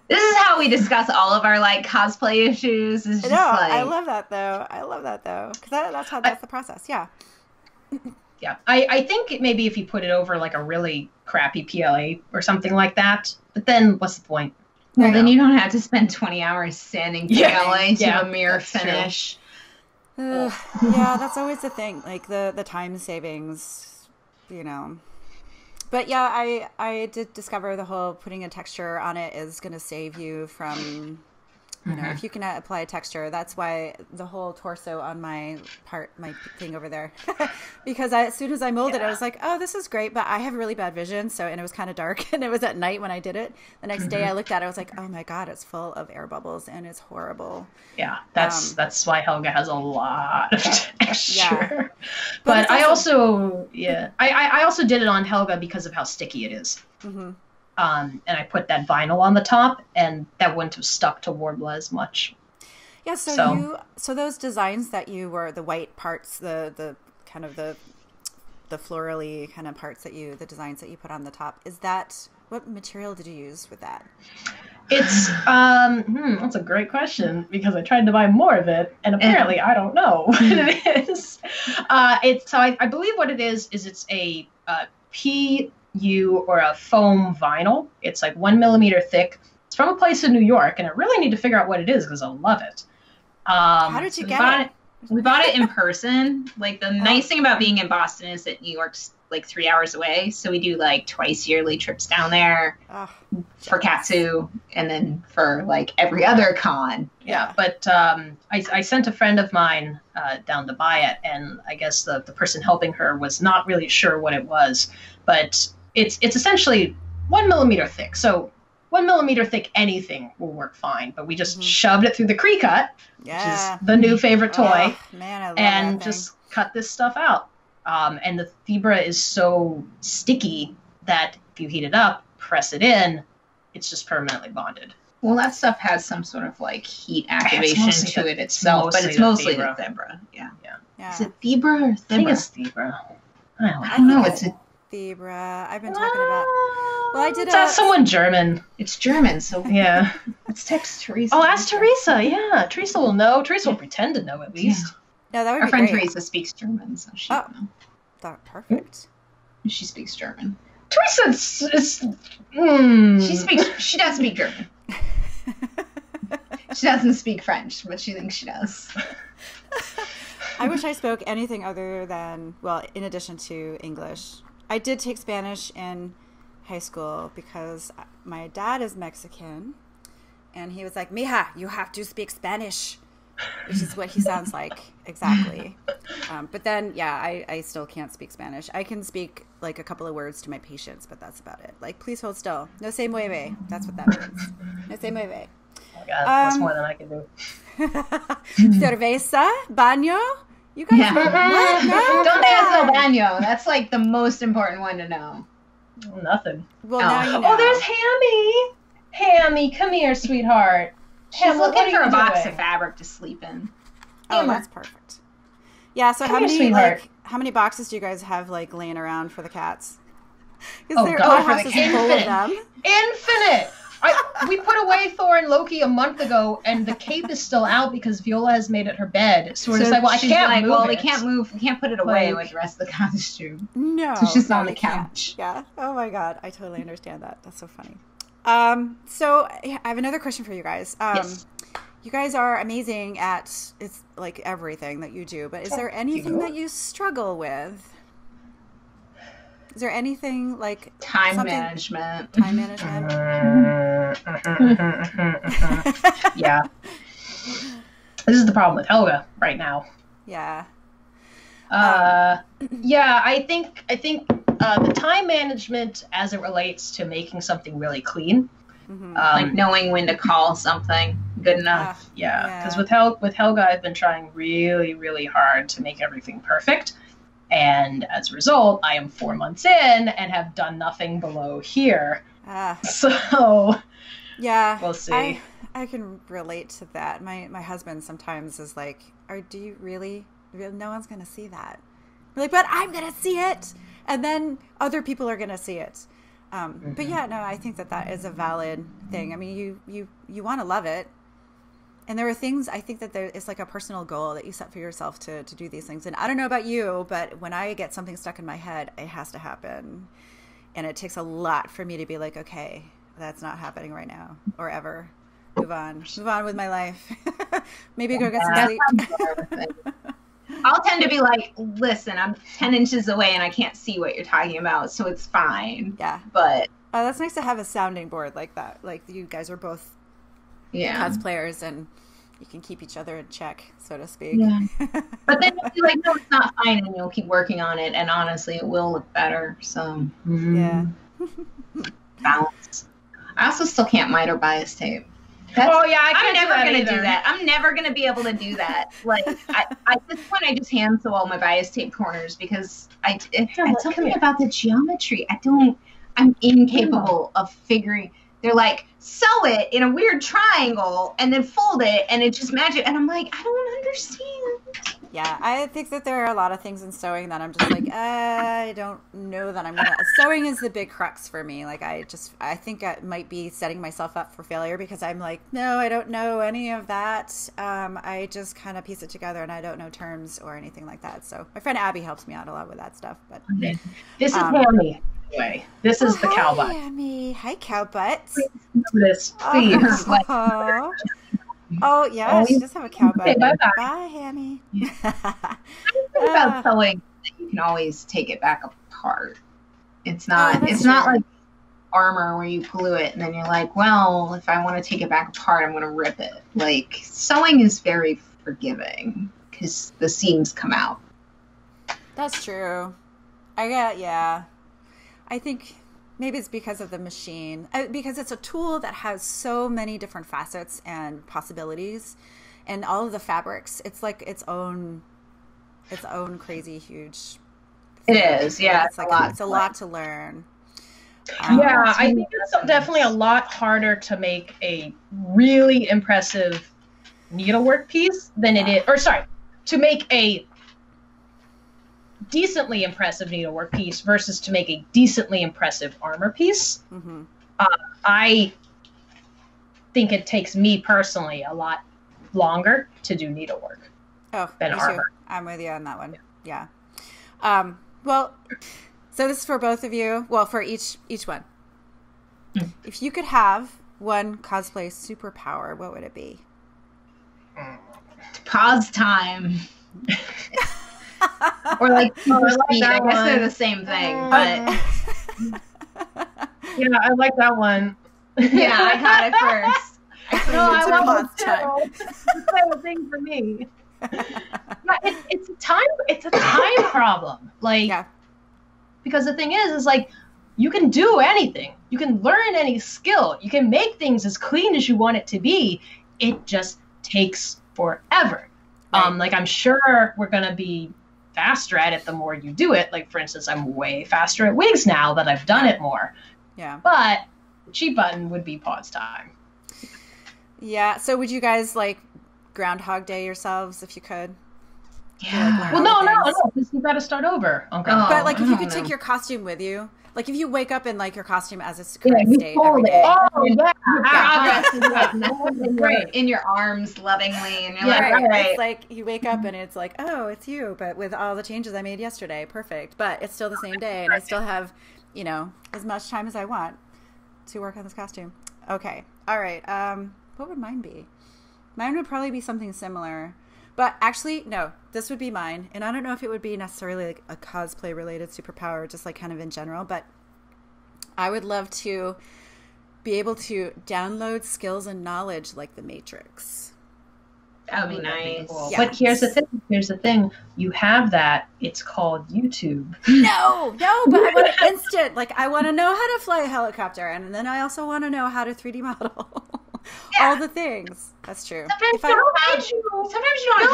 This is how we discuss all of our cosplay issues. It's just I love that though. Because that's the process. Yeah. Yeah. I think maybe if you put it over a really crappy PLA or something like that, but then what's the point? Well, then you don't have to spend 20 hours sanding PLA to a mirror finish. Yeah, that's always the thing. The time savings, But yeah, I did discover the whole putting a texture on it is going to save you from You know, if you can apply a texture, that's why the whole torso on my thing over there, because as soon as I molded it, I was like, oh, this is great, but I have really bad vision. So, and it was kind of dark and it was at night when I did it. The next day I looked at it, I was like, oh my God, it's full of air bubbles and it's horrible. Yeah. That's why Helga has a lot of texture. Yeah. But I also did it on Helga because of how sticky it is. Mm-hmm. And I put that vinyl on the top, and that wouldn't have stuck to Warbler as much. Yeah, so those designs that you were, the white parts, the kind of the florally kind of parts the designs that you put on the top, what material did you use with that? It's that's a great question, because I tried to buy more of it, and apparently I don't know what it is. I believe what it is it's a PU or a foam vinyl. It's like 1 millimeter thick. It's from a place in New York, and I really need to figure out what it is because I love it. How did you get it? We bought it in person. Like, the nice thing about being in Boston is that New York's like 3 hours away, so we do like twice yearly trips down there for Katsu, and then for like every other con. Yeah, but I sent a friend of mine down to buy it, and I guess the person helping her was not really sure what it was, but it's essentially 1 millimeter thick. So 1 millimeter thick anything will work fine, but we just shoved it through the Cricut, which is the new favorite toy, man, I love and that just cut this stuff out. And the fibra is so sticky that if you heat it up, press it in, it's just permanently bonded. Well, that stuff has some sort of like heat activation to it itself, but it's mostly the fibra. Yeah. Is it fibra or fibra? I think it's fibra. I don't know. It's fibra. I've been talking about. Well, I did. Ask someone German. It's German, so yeah. Let's text Teresa. Oh, ask Teresa. Yeah, Teresa will know. Teresa will pretend to know at least. No, that would Our be friend great. Teresa speaks German, so she will know. That's perfect. She speaks German. Teresa She does speak German. She doesn't speak French, but she thinks she does. I wish I spoke anything other than, well, in addition to English. I did take Spanish in high school because my dad is Mexican, and he was like, "Mija, you have to speak Spanish," which is what he sounds like exactly. But then, I still can't speak Spanish. I can speak like a couple of words to my patients, but that's about it. Like, please hold still. No se mueve. That's what that means. No se mueve. Oh my God, that's more than I can do. Cerveza, baño. You guys, Don't ask no baño. That's like the most important one to know. Nothing. Well, now you know. Oh, there's Hammy. Hammy, come here, sweetheart. She's looking for a box of fabric to sleep in. Oh, that's perfect. Yeah. So how many boxes do you guys have like laying around for the cats? Because our house is full of them. Infinite. We put away Thor and Loki a month ago, and the cape is still out because Viola has made it her bed. So we're just like, well, I can't move it. They can't move. We can't put it away with the rest of the costume. No. So it's just on the couch. Yeah. Oh my God. I totally understand that. That's so funny. So I have another question for you guys. Yes. You guys are amazing at it's like everything that you do, but is there anything that you struggle with? Is there anything like time management? Yeah. This is the problem with Helga right now. Yeah. I think the time management as it relates to making something really clean. Like knowing when to call something good enough. Because with Helga, I've been trying really, really hard to make everything perfect. And as a result, I am 4 months in and have done nothing below here. So, yeah, we'll see. I can relate to that. My husband sometimes is like, do you really? No one's going to see that. We're like, but I'm going to see it. And then other people are going to see it. But yeah, no, I think that is a valid thing. I mean, you want to love it. And there are things, I think that it's like a personal goal that you set for yourself to do these things. And I don't know about you, but when I get something stuck in my head, it has to happen. And it takes a lot for me to be like, okay, that's not happening right now or ever. Move on with my life. Maybe go get some sleep. I'll tend to be like, listen, I'm 10 inches away and I can't see what you're talking about, so it's fine. Yeah. But that's nice to have a sounding board like that. Like you guys are both cosplayers, and you can keep each other in check, so to speak. Yeah. But then you'll be like, no, it's not fine, and you'll keep working on it, and honestly, it will look better. So yeah, balance. I also still can't miter bias tape. I'm never gonna do that. I'm never gonna be able to do that. Like at this point, I just hand sew all my bias tape corners because it's something about the geometry. I'm incapable of figuring. They're like, sew it in a weird triangle and then fold it, and it's just magic. And I'm like, I don't understand. Yeah, I think that there are a lot of things in sewing that I'm just like, I don't know that I'm gonna. Sewing is the big crux for me. Like, I think I might be setting myself up for failure because I'm like, no, I don't know any of that. I just kind of piece it together, and I don't know terms or anything like that. So my friend Abby helps me out a lot with that stuff. But this is Hammy. Anyway, this is the Cowbutt. Hammy. Hi, Cowbutt. This, please. Oh, yeah, she does have a Cowbutt. Okay, bye-bye. Bye, Hammy. I think about sewing that you can always take it back apart. It's not like armor where you glue it and then you're like, well, if I want to take it back apart, I'm going to rip it. Like, sewing is very forgiving because the seams come out. That's true. I think maybe it's because of the machine, because it's a tool that has so many different facets and possibilities, and all of the fabrics. It's like its own crazy huge thing. It is, yeah. It's a lot to learn. I think it's definitely a lot harder to make a really impressive needlework piece than it is, to make a decently impressive needlework piece versus to make a decently impressive armor piece. Mm-hmm. I think it takes me personally a lot longer to do needlework than armor. Too. I'm with you on that one. Yeah. Well, so this is for both of you. Well, for each one. Mm. If you could have one cosplay superpower, what would it be? Pause time. Or like super speed. I guess they're the same thing, but yeah, I like that one. Yeah, I got it first. I love it too. It's the same thing for me. It's a time problem. Because the thing is like you can do anything. You can learn any skill. You can make things as clean as you want it to be. It just takes forever. Right. Like I'm sure we're gonna be faster at it the more you do it. Like for instance, I'm way faster at wigs now that I've done it more. Yeah. But the cheat button would be pause time. Yeah. So would you guys like Groundhog Day yourselves if you could? Yeah. Well, no. Because you got to start over. Okay. But like, if you could take your costume with you, like if you wake up in like your costume as its current state every day. Oh yeah. In your arms lovingly, and you're right. It's like you wake up and it's like, oh, it's you, but with all the changes I made yesterday, perfect. But it's still the same day, and I still have, as much time as I want to work on this costume. Okay. All right. What would mine be? Mine would probably be something similar. But actually, no, this would be mine. And I don't know if it would be necessarily like a cosplay related superpower, just like kind of in general. But I would love to be able to download skills and knowledge like the Matrix. That would be nice. Cool. Yeah. But here's the thing. You have that. It's called YouTube. No, but I want it instant. Like, I want to know how to fly a helicopter. And then I also want to know how to 3D model. All the things. That's true. Sometimes you don't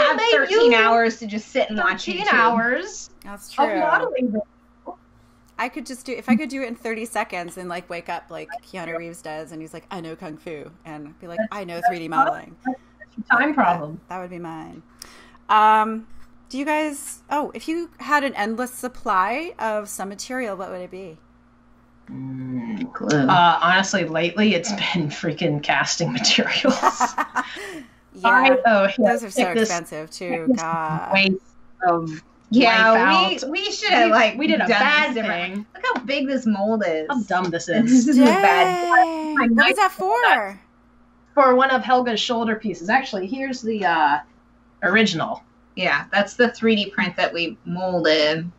have 13 hours to just sit and watch YouTube. 13 hours. That's true. Of modeling. I could just if I could do it in 30 seconds and like wake up like Keanu Reeves does, and he's like, I know Kung Fu, and be like, I know 3D modeling. Time problem. That would be mine. Do you guys, if you had an endless supply of some material, what would it be? Honestly, lately it's been freaking casting materials. Those are so expensive too. God. Waste of we should have we did a bad thing. Look how big this mold is. How dumb this is. This is bad. What is that for? For one of Helga's shoulder pieces. Actually, here's the original. Yeah, that's the 3D print that we molded.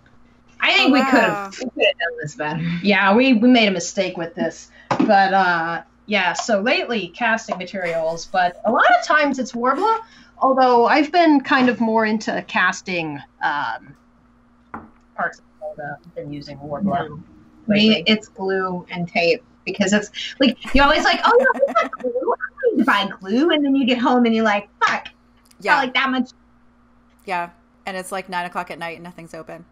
I think we could have done this better. Yeah, we made a mistake with this, but Yeah, so lately casting materials, but a lot of times it's Warbler, although I've been kind of more into casting parts of Helga than using Warbler. Me, it's glue and tape, because it's like, you're always like, oh, no, we got glue. I need to buy glue. And then you get home and you're like, fuck, got like that much. Yeah, and it's like 9 o'clock at night and nothing's open.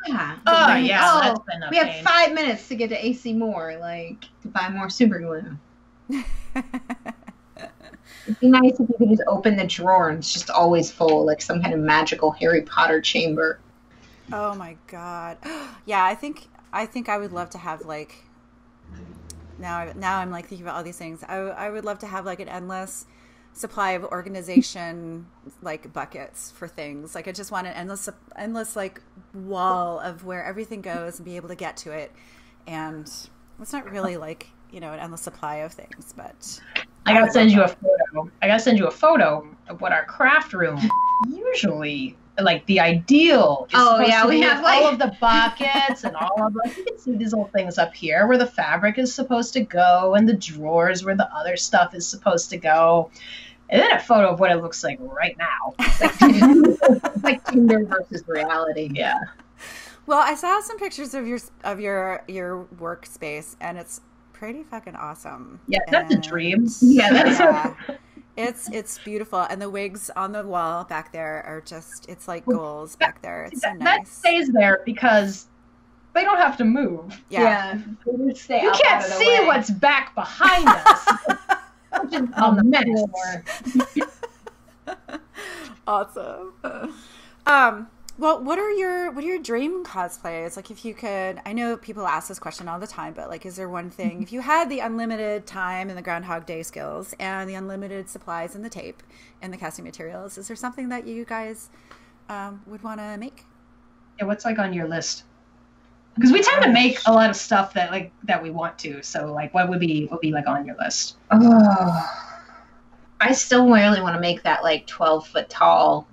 Yeah. Oh, yeah. That's been a we have 5 minutes to get to AC Moore, like, to buy more super glue. It'd be nice if you could just open the drawer and it's just always full, like some kind of magical Harry Potter chamber. Oh my god. Yeah, I think I would love to have like now I'm like thinking about all these things. I would love to have like an endless supply of organization, like buckets for things. Like I just want an endless like wall of where everything goes and be able to get to it. And it's not really like, you know, an endless supply of things, but I gotta send you a photo. I gotta send you a photo of what our craft room usually, like the ideal is supposed to be have all of the buckets and all of you can see these little things up here where the fabric is supposed to go and the drawers where the other stuff is supposed to go. And then a photo of what it looks like right now. It's like Tinder versus reality. Yeah. Well, I saw some pictures of your workspace and it's pretty fucking awesome. Yeah, that's a dream. Yeah, that's It's beautiful, and the wigs on the wall back there are just, it's like goals back there. It's so nice. That stays there because they don't have to move. Yeah. You can't see what's back behind us. Just on the mess. Awesome. Well, what are your dream cosplays? Like, if you could, I know people ask this question all the time, but like, is there one thing, if you had the unlimited time and the Groundhog Day skills and the unlimited supplies and the tape and the casting materials, is there something that you guys would want to make? Yeah, what's like on your list? Because we tend to make a lot of stuff that we want to. So like, what would be like on your list? Oh, I still really want to make that like 12-foot tall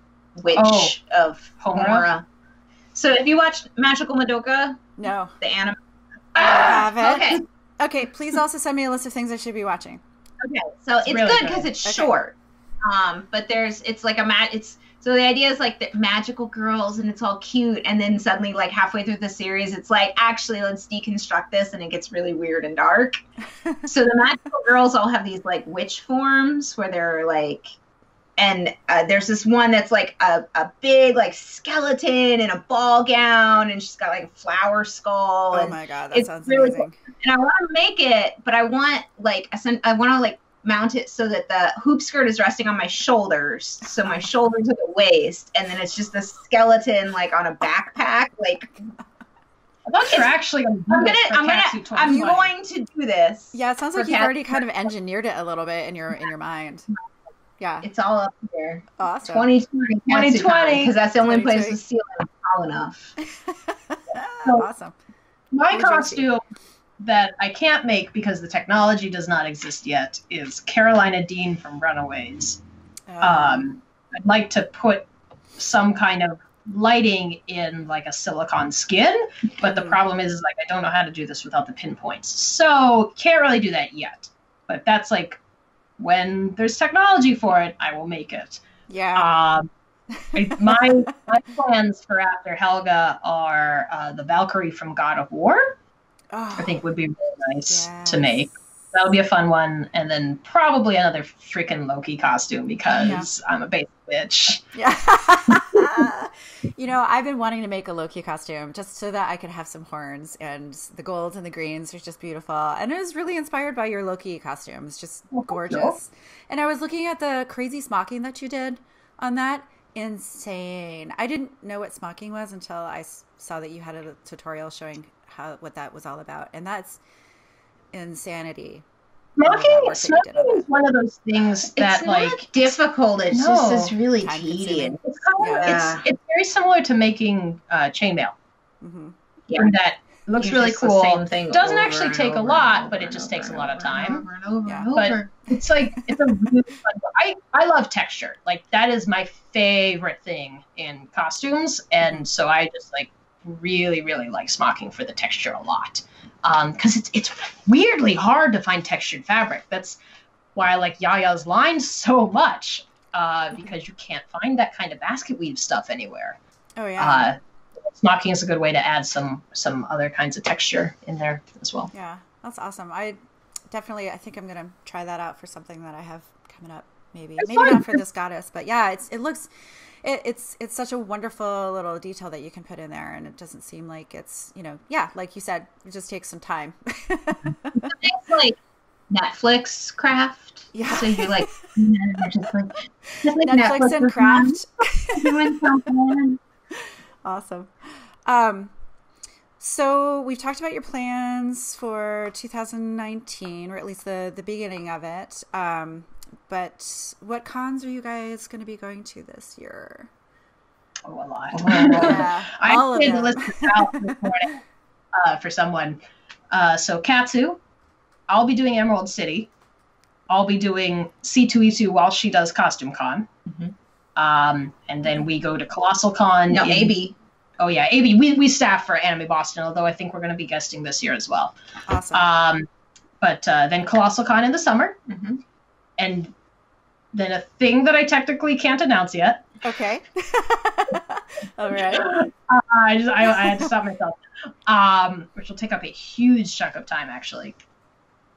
witch of Homura. So have you watched Magical Madoka? No. The anime? I haven't. Okay. Okay, please also send me a list of things I should be watching. Okay, so it's really good because it's short. But it's like so the idea is like the magical girls and it's all cute, and then suddenly like halfway through the series it's like, actually let's deconstruct this, and it gets really weird and dark. So the magical girls all have these like witch forms where they're like, and there's this one that's like a big like skeleton in a ball gown, and she's got like a flower skull. Oh my god, that sounds really amazing. Cool. And I want to make it, but I want to like mount it so that the hoop skirt is resting on my shoulders, so my shoulders are the waist, and then it's just a skeleton like on a backpack. Like, I thought you were actually going to do this. Yeah, it sounds like you've already kind of engineered it a little bit in your mind. Yeah, it's all up there. Awesome. 2020, because that's the only place the ceiling is tall enough. Awesome. My costume that I can't make because the technology does not exist yet is Carolina Dean from Runaways. I'd like to put some kind of lighting in like a silicone skin, but the problem is like I don't know how to do this without the pinpoints, so can't really do that yet. But that's like, when there's technology for it, I will make it. Yeah. My plans for after Helga are the Valkyrie from God of War. Oh, I think would be really nice to make. That'll be a fun one. And then probably another freaking Loki costume because I'm a basic bitch. Yeah. You know, I've been wanting to make a Loki costume just so that I could have some horns, and the golds and the greens are just beautiful. And it was really inspired by your Loki costume. It's just gorgeous. Cool. And I was looking at the crazy smocking that you did on that. Insane. I didn't know what smocking was until I saw that you had a tutorial showing what that was all about. And that's insanity. Smocking is one of those things that, it's like, not difficult. It's just this really tedious. It's very similar to making chainmail. Mm-hmm. Yeah, that looks really cool. Same thing doesn't actually take a lot, but it just takes a lot of time. But it's like, it's a really fun. I love texture. Like, that is my favorite thing in costumes, and so I just like really, really like Smocking for the texture a lot. Because it's weirdly hard to find textured fabric. That's why I like Yaya's line so much, because you can't find that kind of basket weave stuff anywhere. Oh yeah. Smocking is a good way to add some other kinds of texture in there as well. Yeah, that's awesome. I think I'm gonna try that out for something that I have coming up. Maybe not for this goddess, but yeah, it's such a wonderful little detail that you can put in there, and it doesn't seem like it's, like you said, it just takes some time. It's like Netflix craft. Yeah. So you like, just like Netflix and craft. Doing something. Awesome. So we've talked about your plans for 2019, or at least the beginning of it. But what cons are you guys going to be going to this year? Oh, a lot. Yeah, all I did list it out this morning for someone. So Katsu, I'll be doing Emerald City. I'll be doing C2E2 while she does Costume Con. Mm-hmm. And then we go to Colossal Con. No, AB. Oh yeah, AB. We staff for Anime Boston, although I think we're going to be guesting this year as well. Awesome. But then Colossal Con in the summer. Mm-hmm. And then a thing that I technically can't announce yet. Okay. All right. I had to stop myself. Which will take up a huge chunk of time, actually.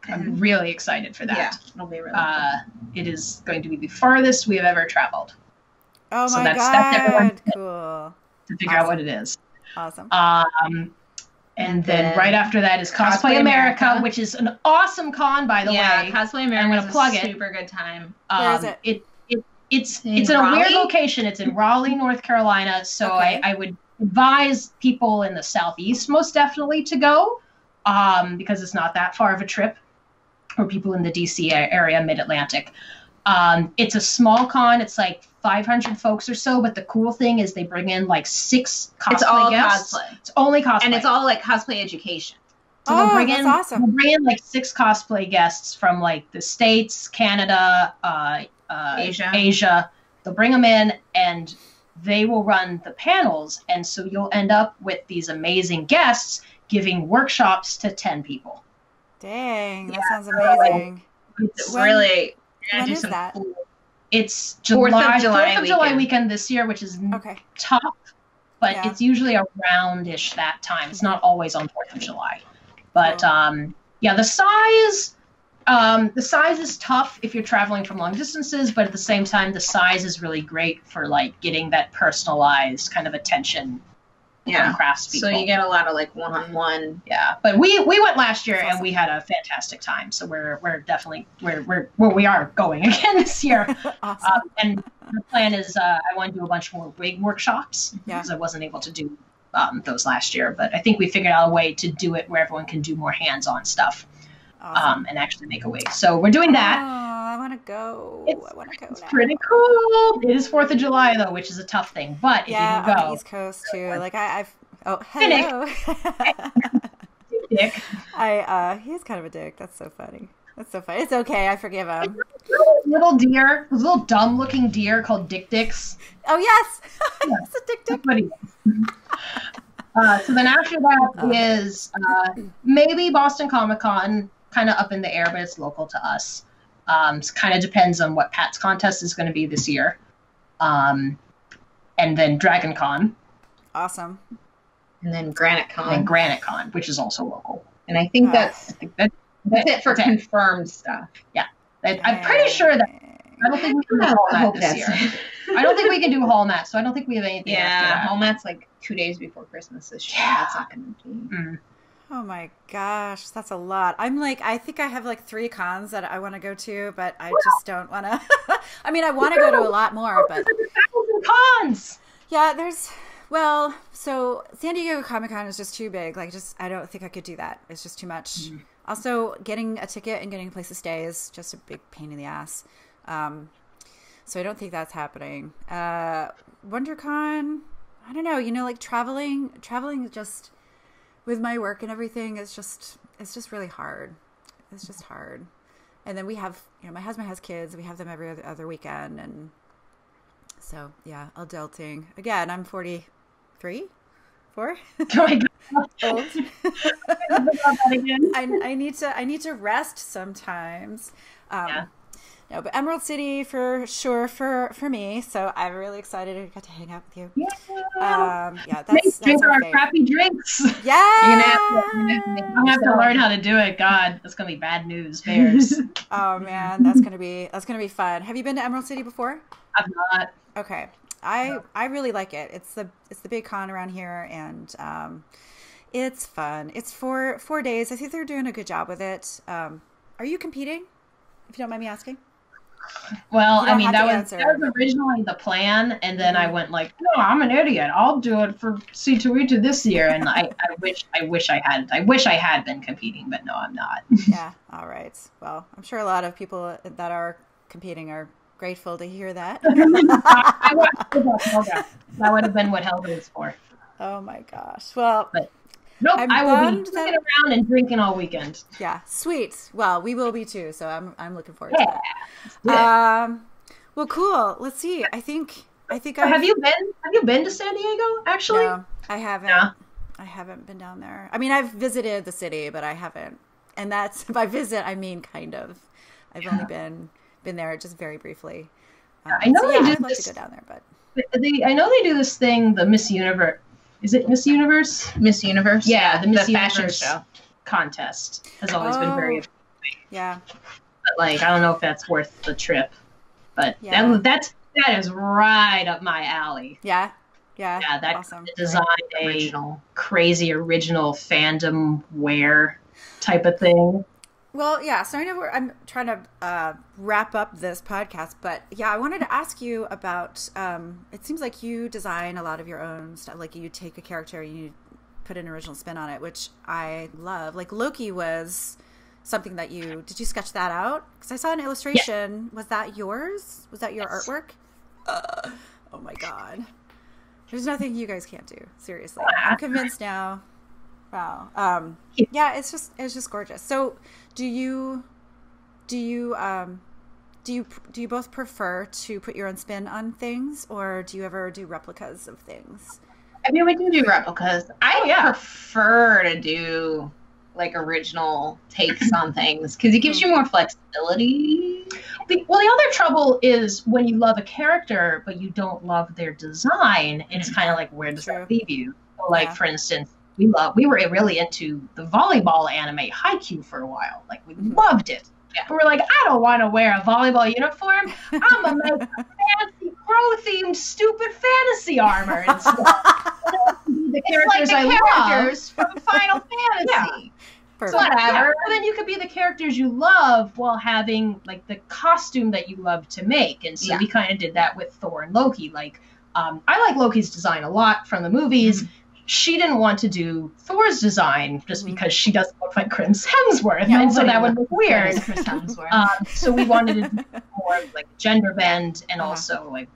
I'm really excited for that. Yeah, it'll be really fun. It is going to be the farthest we have ever traveled. Oh so my God. Cool. To figure out what it is. Awesome. And then right after that is Cosplay America, which is an awesome con, by the way. Yeah, Cosplay America. I'm going to plug it. Super good time. Where is it? It's in a weird location. It's in Raleigh, North Carolina. So okay. I would advise people in the Southeast most definitely to go, because it's not that far of a trip, or people in the DC area, Mid-Atlantic. It's a small con. It's like 500 folks or so, but the cool thing is they bring in like 6 cosplay It's all guests. cosplay. It's only cosplay. And it's all like cosplay education. So that's awesome. We'll bring in like 6 cosplay guests from like the States, Canada, Asia. They'll bring them in and they will run the panels. And so you'll end up with these amazing guests giving workshops to 10 people. Dang, that sounds amazing. It's really... When is that? Cool. It's July 4th of July weekend this year, which is tough, but it's usually around-ish that time. It's not always on 4th of July. But, the size is tough if you're traveling from long distances, but at the same time, the size is really great for, like, getting that personalized kind of attention from crafts people. So you get a lot of, like, one-on-one. Yeah, but we went last year and we had a fantastic time. So we're definitely we are going again this year. Awesome. And the plan is I want to do a bunch more wig workshops because I wasn't able to do those last year. But I think we figured out a way to do it where everyone can do more hands-on stuff. Awesome. And actually make a wig. So we're doing that. Oh, I want to go. It's pretty cool. It is 4th of July though, which is a tough thing. But if you can go, on the East Coast too. Like hello. Dick. He's kind of a dick. That's so funny. It's okay. I forgive him. Little deer, those little dumb-looking deer called Dick Dicks. Oh yes, it's a Dick Dick. So then after that is maybe Boston Comic Con, kind of up in the air, but it's local to us. It kind of depends on what Pat's contest is going to be this year. And then Dragon Con. Awesome. And then Granite Con. Which is also local. And I think that's it for confirmed stuff. Yeah. I'm pretty sure that I don't think we can do Hall Mat this year. I don't think we can do Hall Mat, so I don't think we have anything after that. Hall Mat's like 2 days before Christmas this year. Yeah. That's not going to be. Oh my gosh, that's a lot. I think I have like 3 cons that I want to go to, but I just don't want to. I mean, I want to go to a lot more, but cons. Yeah, so San Diego Comic-Con is just too big. I don't think I could do that. It's just too much. Mm-hmm. Also, getting a ticket and getting a place to stay is just a big pain in the ass. So I don't think that's happening. WonderCon, I don't know. Like traveling just with my work and everything it's just really hard. It's just hard. And then we have, my husband has kids. We have them every other weekend, and so adulting again. I'm 43. 4? Oh my God. Old. I need to rest sometimes. Yeah. No, but Emerald City for sure for me. So I'm really excited to get to hang out with you. Yeah. That's drink our fave. crappy drinks. Yeah. I have to learn how to do it. God, that's gonna be bad news bears. Oh man, that's gonna be fun. Have you been to Emerald City before? I've not. Okay. I really like it. It's the big con around here, and it's fun. It's 4 days. I think they're doing a good job with it. Are you competing? If you don't mind me asking. Well, I mean, that was originally the plan, and then I went like, no, I'm an idiot. I'll do it for C2E2 this year, and I wish I had been competing, but no, I'm not. Yeah. All right. Well, I'm sure a lot of people that are competing are grateful to hear that. That would have been what Helga was for. Oh my gosh. Well, but nope, I will be sitting around and drinking all weekend. Yeah, sweet. Well, we will be too, so I'm looking forward to that. Well, cool. Let's see. I think Have you been to San Diego actually? No, I haven't. Yeah. I haven't been down there. I mean, I've visited the city, but I haven't. And that's, by visit, I mean kind of. I've only been there just very briefly. I know I'd love to go down there, but I know they do this thing, the Miss Universe. Is it Miss Universe? Miss Universe? Yeah, the Miss Universe fashion show contest has always been very appealing. Yeah. But like, I don't know if that's worth the trip. But that is right up my alley. Yeah. Yeah, that awesome. Design a crazy original fandom wear type of thing. Well, yeah, so I know I'm trying to wrap up this podcast, but yeah, I wanted to ask you about, it seems like you design a lot of your own stuff, like you take a character and you put an original spin on it, which I love. Like Loki was something that did you sketch that out? Because I saw an illustration. Yeah. Was that yours? Was that your artwork? Oh my God. There's nothing you guys can't do. Seriously. I'm convinced now. Wow. Yeah, it's just gorgeous. So do you both prefer to put your own spin on things, or do you ever do replicas of things? I mean, we do replicas. I prefer to do like original takes on things because it gives you more flexibility. Well, the other trouble is when you love a character but you don't love their design, it's kind of like, where does that leave you? So, like, for instance, we were really into the volleyball anime Haikyuu for a while. Like, we loved it. Yeah. But we're like, I don't want to wear a volleyball uniform. I'm going to make a fancy crow-themed stupid fantasy armor instead. The characters it's like the characters from Final Fantasy. Yeah. Perfect. So whatever. But then you could be the characters you love while having like the costume that you love to make. And so we kind of did that with Thor and Loki. Like, I like Loki's design a lot from the movies. Mm-hmm. She didn't want to do Thor's design just because she doesn't look like Chris Hemsworth, and so that would look weird. Chris Hemsworth. So we wanted to do more of like gender bend and also like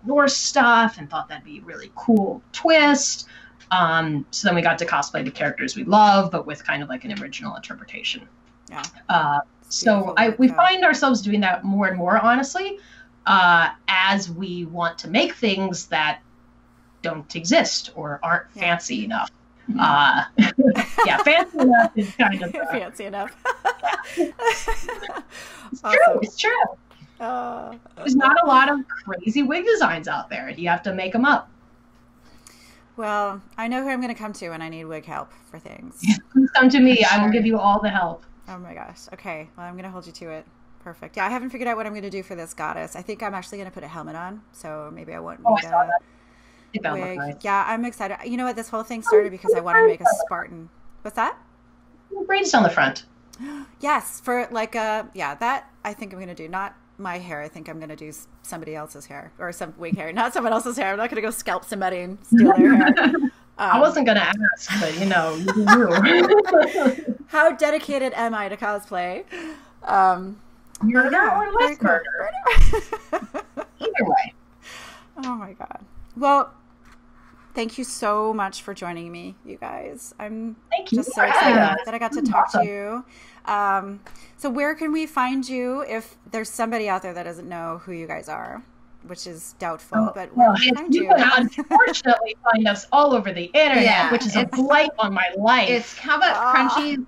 Norse stuff, and thought that'd be a really cool twist. So then we got to cosplay the characters we love, but with kind of like an original interpretation. Yeah. So we find ourselves doing that more and more, honestly, as we want to make things that don't exist or aren't fancy enough. Fancy enough is kind of fancy enough. It's true. It's true. There's not a lot of crazy wig designs out there. You have to make them up. Well, I know who I'm going to come to when I need wig help for things. Please come to me. I will give you all the help. Oh my gosh. Okay. Well, I'm going to hold you to it. Perfect. Yeah, I haven't figured out what I'm going to do for this goddess. I think I'm actually going to put a helmet on, so maybe I won't need a wig. Nice. Yeah, I'm excited. You know what? This whole thing started because I wanted to make a Spartan. What's that? Braids down the front. Yes, for like that I think I'm going to do. Not my hair. I think I'm going to do somebody else's hair or some wig hair, not someone else's hair. I'm not going to go scalp somebody and steal their hair. I wasn't going to ask, but you know, you. How dedicated am I to cosplay? Murder or less murder. Either way. Oh my God. Well, thank you so much for joining me, you guys. I'm just so excited that I got to talk to you. So where can we find you if there's somebody out there that doesn't know who you guys are? which is doubtful. But well, we'll find you can unfortunately find us all over the internet, which is a blight on my life. It's Cowbutt Crunchies,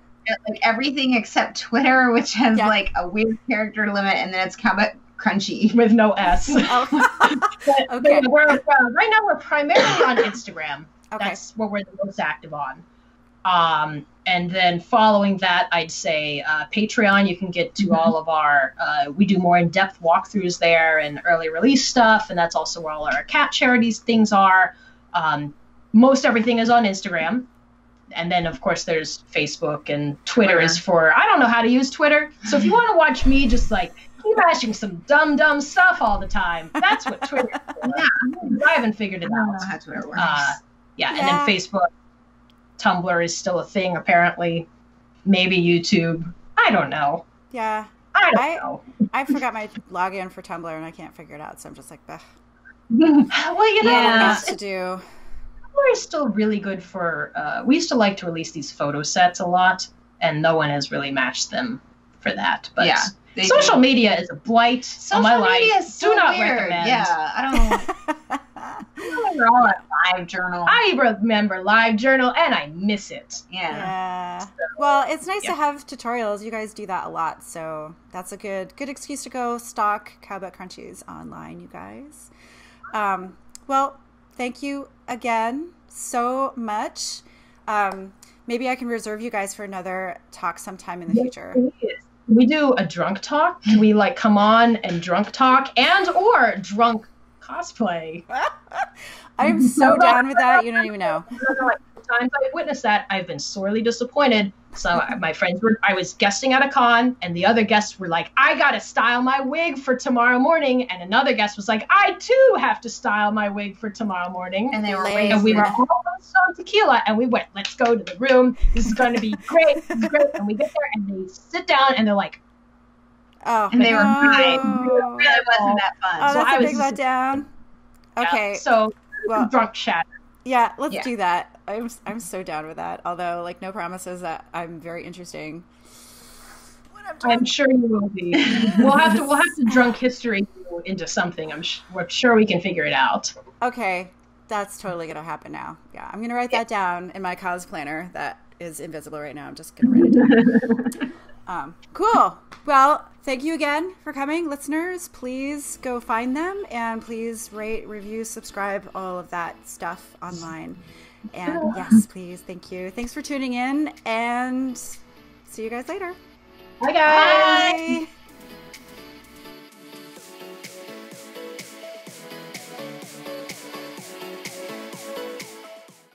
like everything except Twitter, which has like a weird character limit, and then it's Cowbutt Crunchy with no S. Okay. But right now we're primarily on Instagram. Okay. That's what we're the most active on. And then following that, I'd say Patreon. You can get to all of our. We do more in-depth walkthroughs there and early release stuff, and that's also where all our cat charities things are. Most everything is on Instagram. And then, of course, there's Facebook, and Twitter is for, I don't know how to use Twitter. So if you want to watch me just like keep mashing some dumb stuff all the time, that's what Twitter is for. I haven't figured it out. I don't know how Twitter works. And then Facebook, Tumblr is still a thing, apparently. Maybe YouTube. I don't know. Yeah. I don't know. I forgot my login for Tumblr, and I can't figure it out, so I'm just like, bah. Well, you know, what else to do. Tumblr is still really good for, we used to like to release these photo sets a lot, and no one has really matched them for that. But social media is a blight on my life. Social media is so do not weird. recommend. Yeah, I remember all at LiveJournal. I remember LiveJournal, and I miss it. Yeah. So, well, it's nice to have tutorials. You guys do that a lot, so that's a good excuse to go stalk Cowbutt Crunchies online, you guys. Well, thank you again so much. Maybe I can reserve you guys for another talk sometime in the future. We do a drunk talk. Can we like come on and drunk talk and or drunk cosplay? I'm so down with that. You don't even know. Times I've witnessed that, I've been sorely disappointed. So my friends I was guesting at a con, and the other guests were like, I gotta style my wig for tomorrow morning, and another guest was like, I too have to style my wig for tomorrow morning. And they were and we were all on tequila, and we went, let's go to the room. This is going to be great. This is great. And we get there, and they sit down, and they're like, and they were fine. It really wasn't that fun. Oh, that's a big letdown. Okay. So drunk chat. Yeah, let's do that. I'm so down with that. Although, like, no promises that I'm very interesting. I'm sure you will be. We'll have to drunk history into something. We're sure we can figure it out. Okay, that's totally gonna happen now. Yeah, I'm gonna write that down in my cos planner that is invisible right now. I'm just gonna write it down. Cool. Well, thank you again for coming, listeners. Please go find them, and please rate, review, subscribe, all of that stuff online. And yes, please. Thank you. Thanks for tuning in, and see you guys later. Bye, guys. Bye.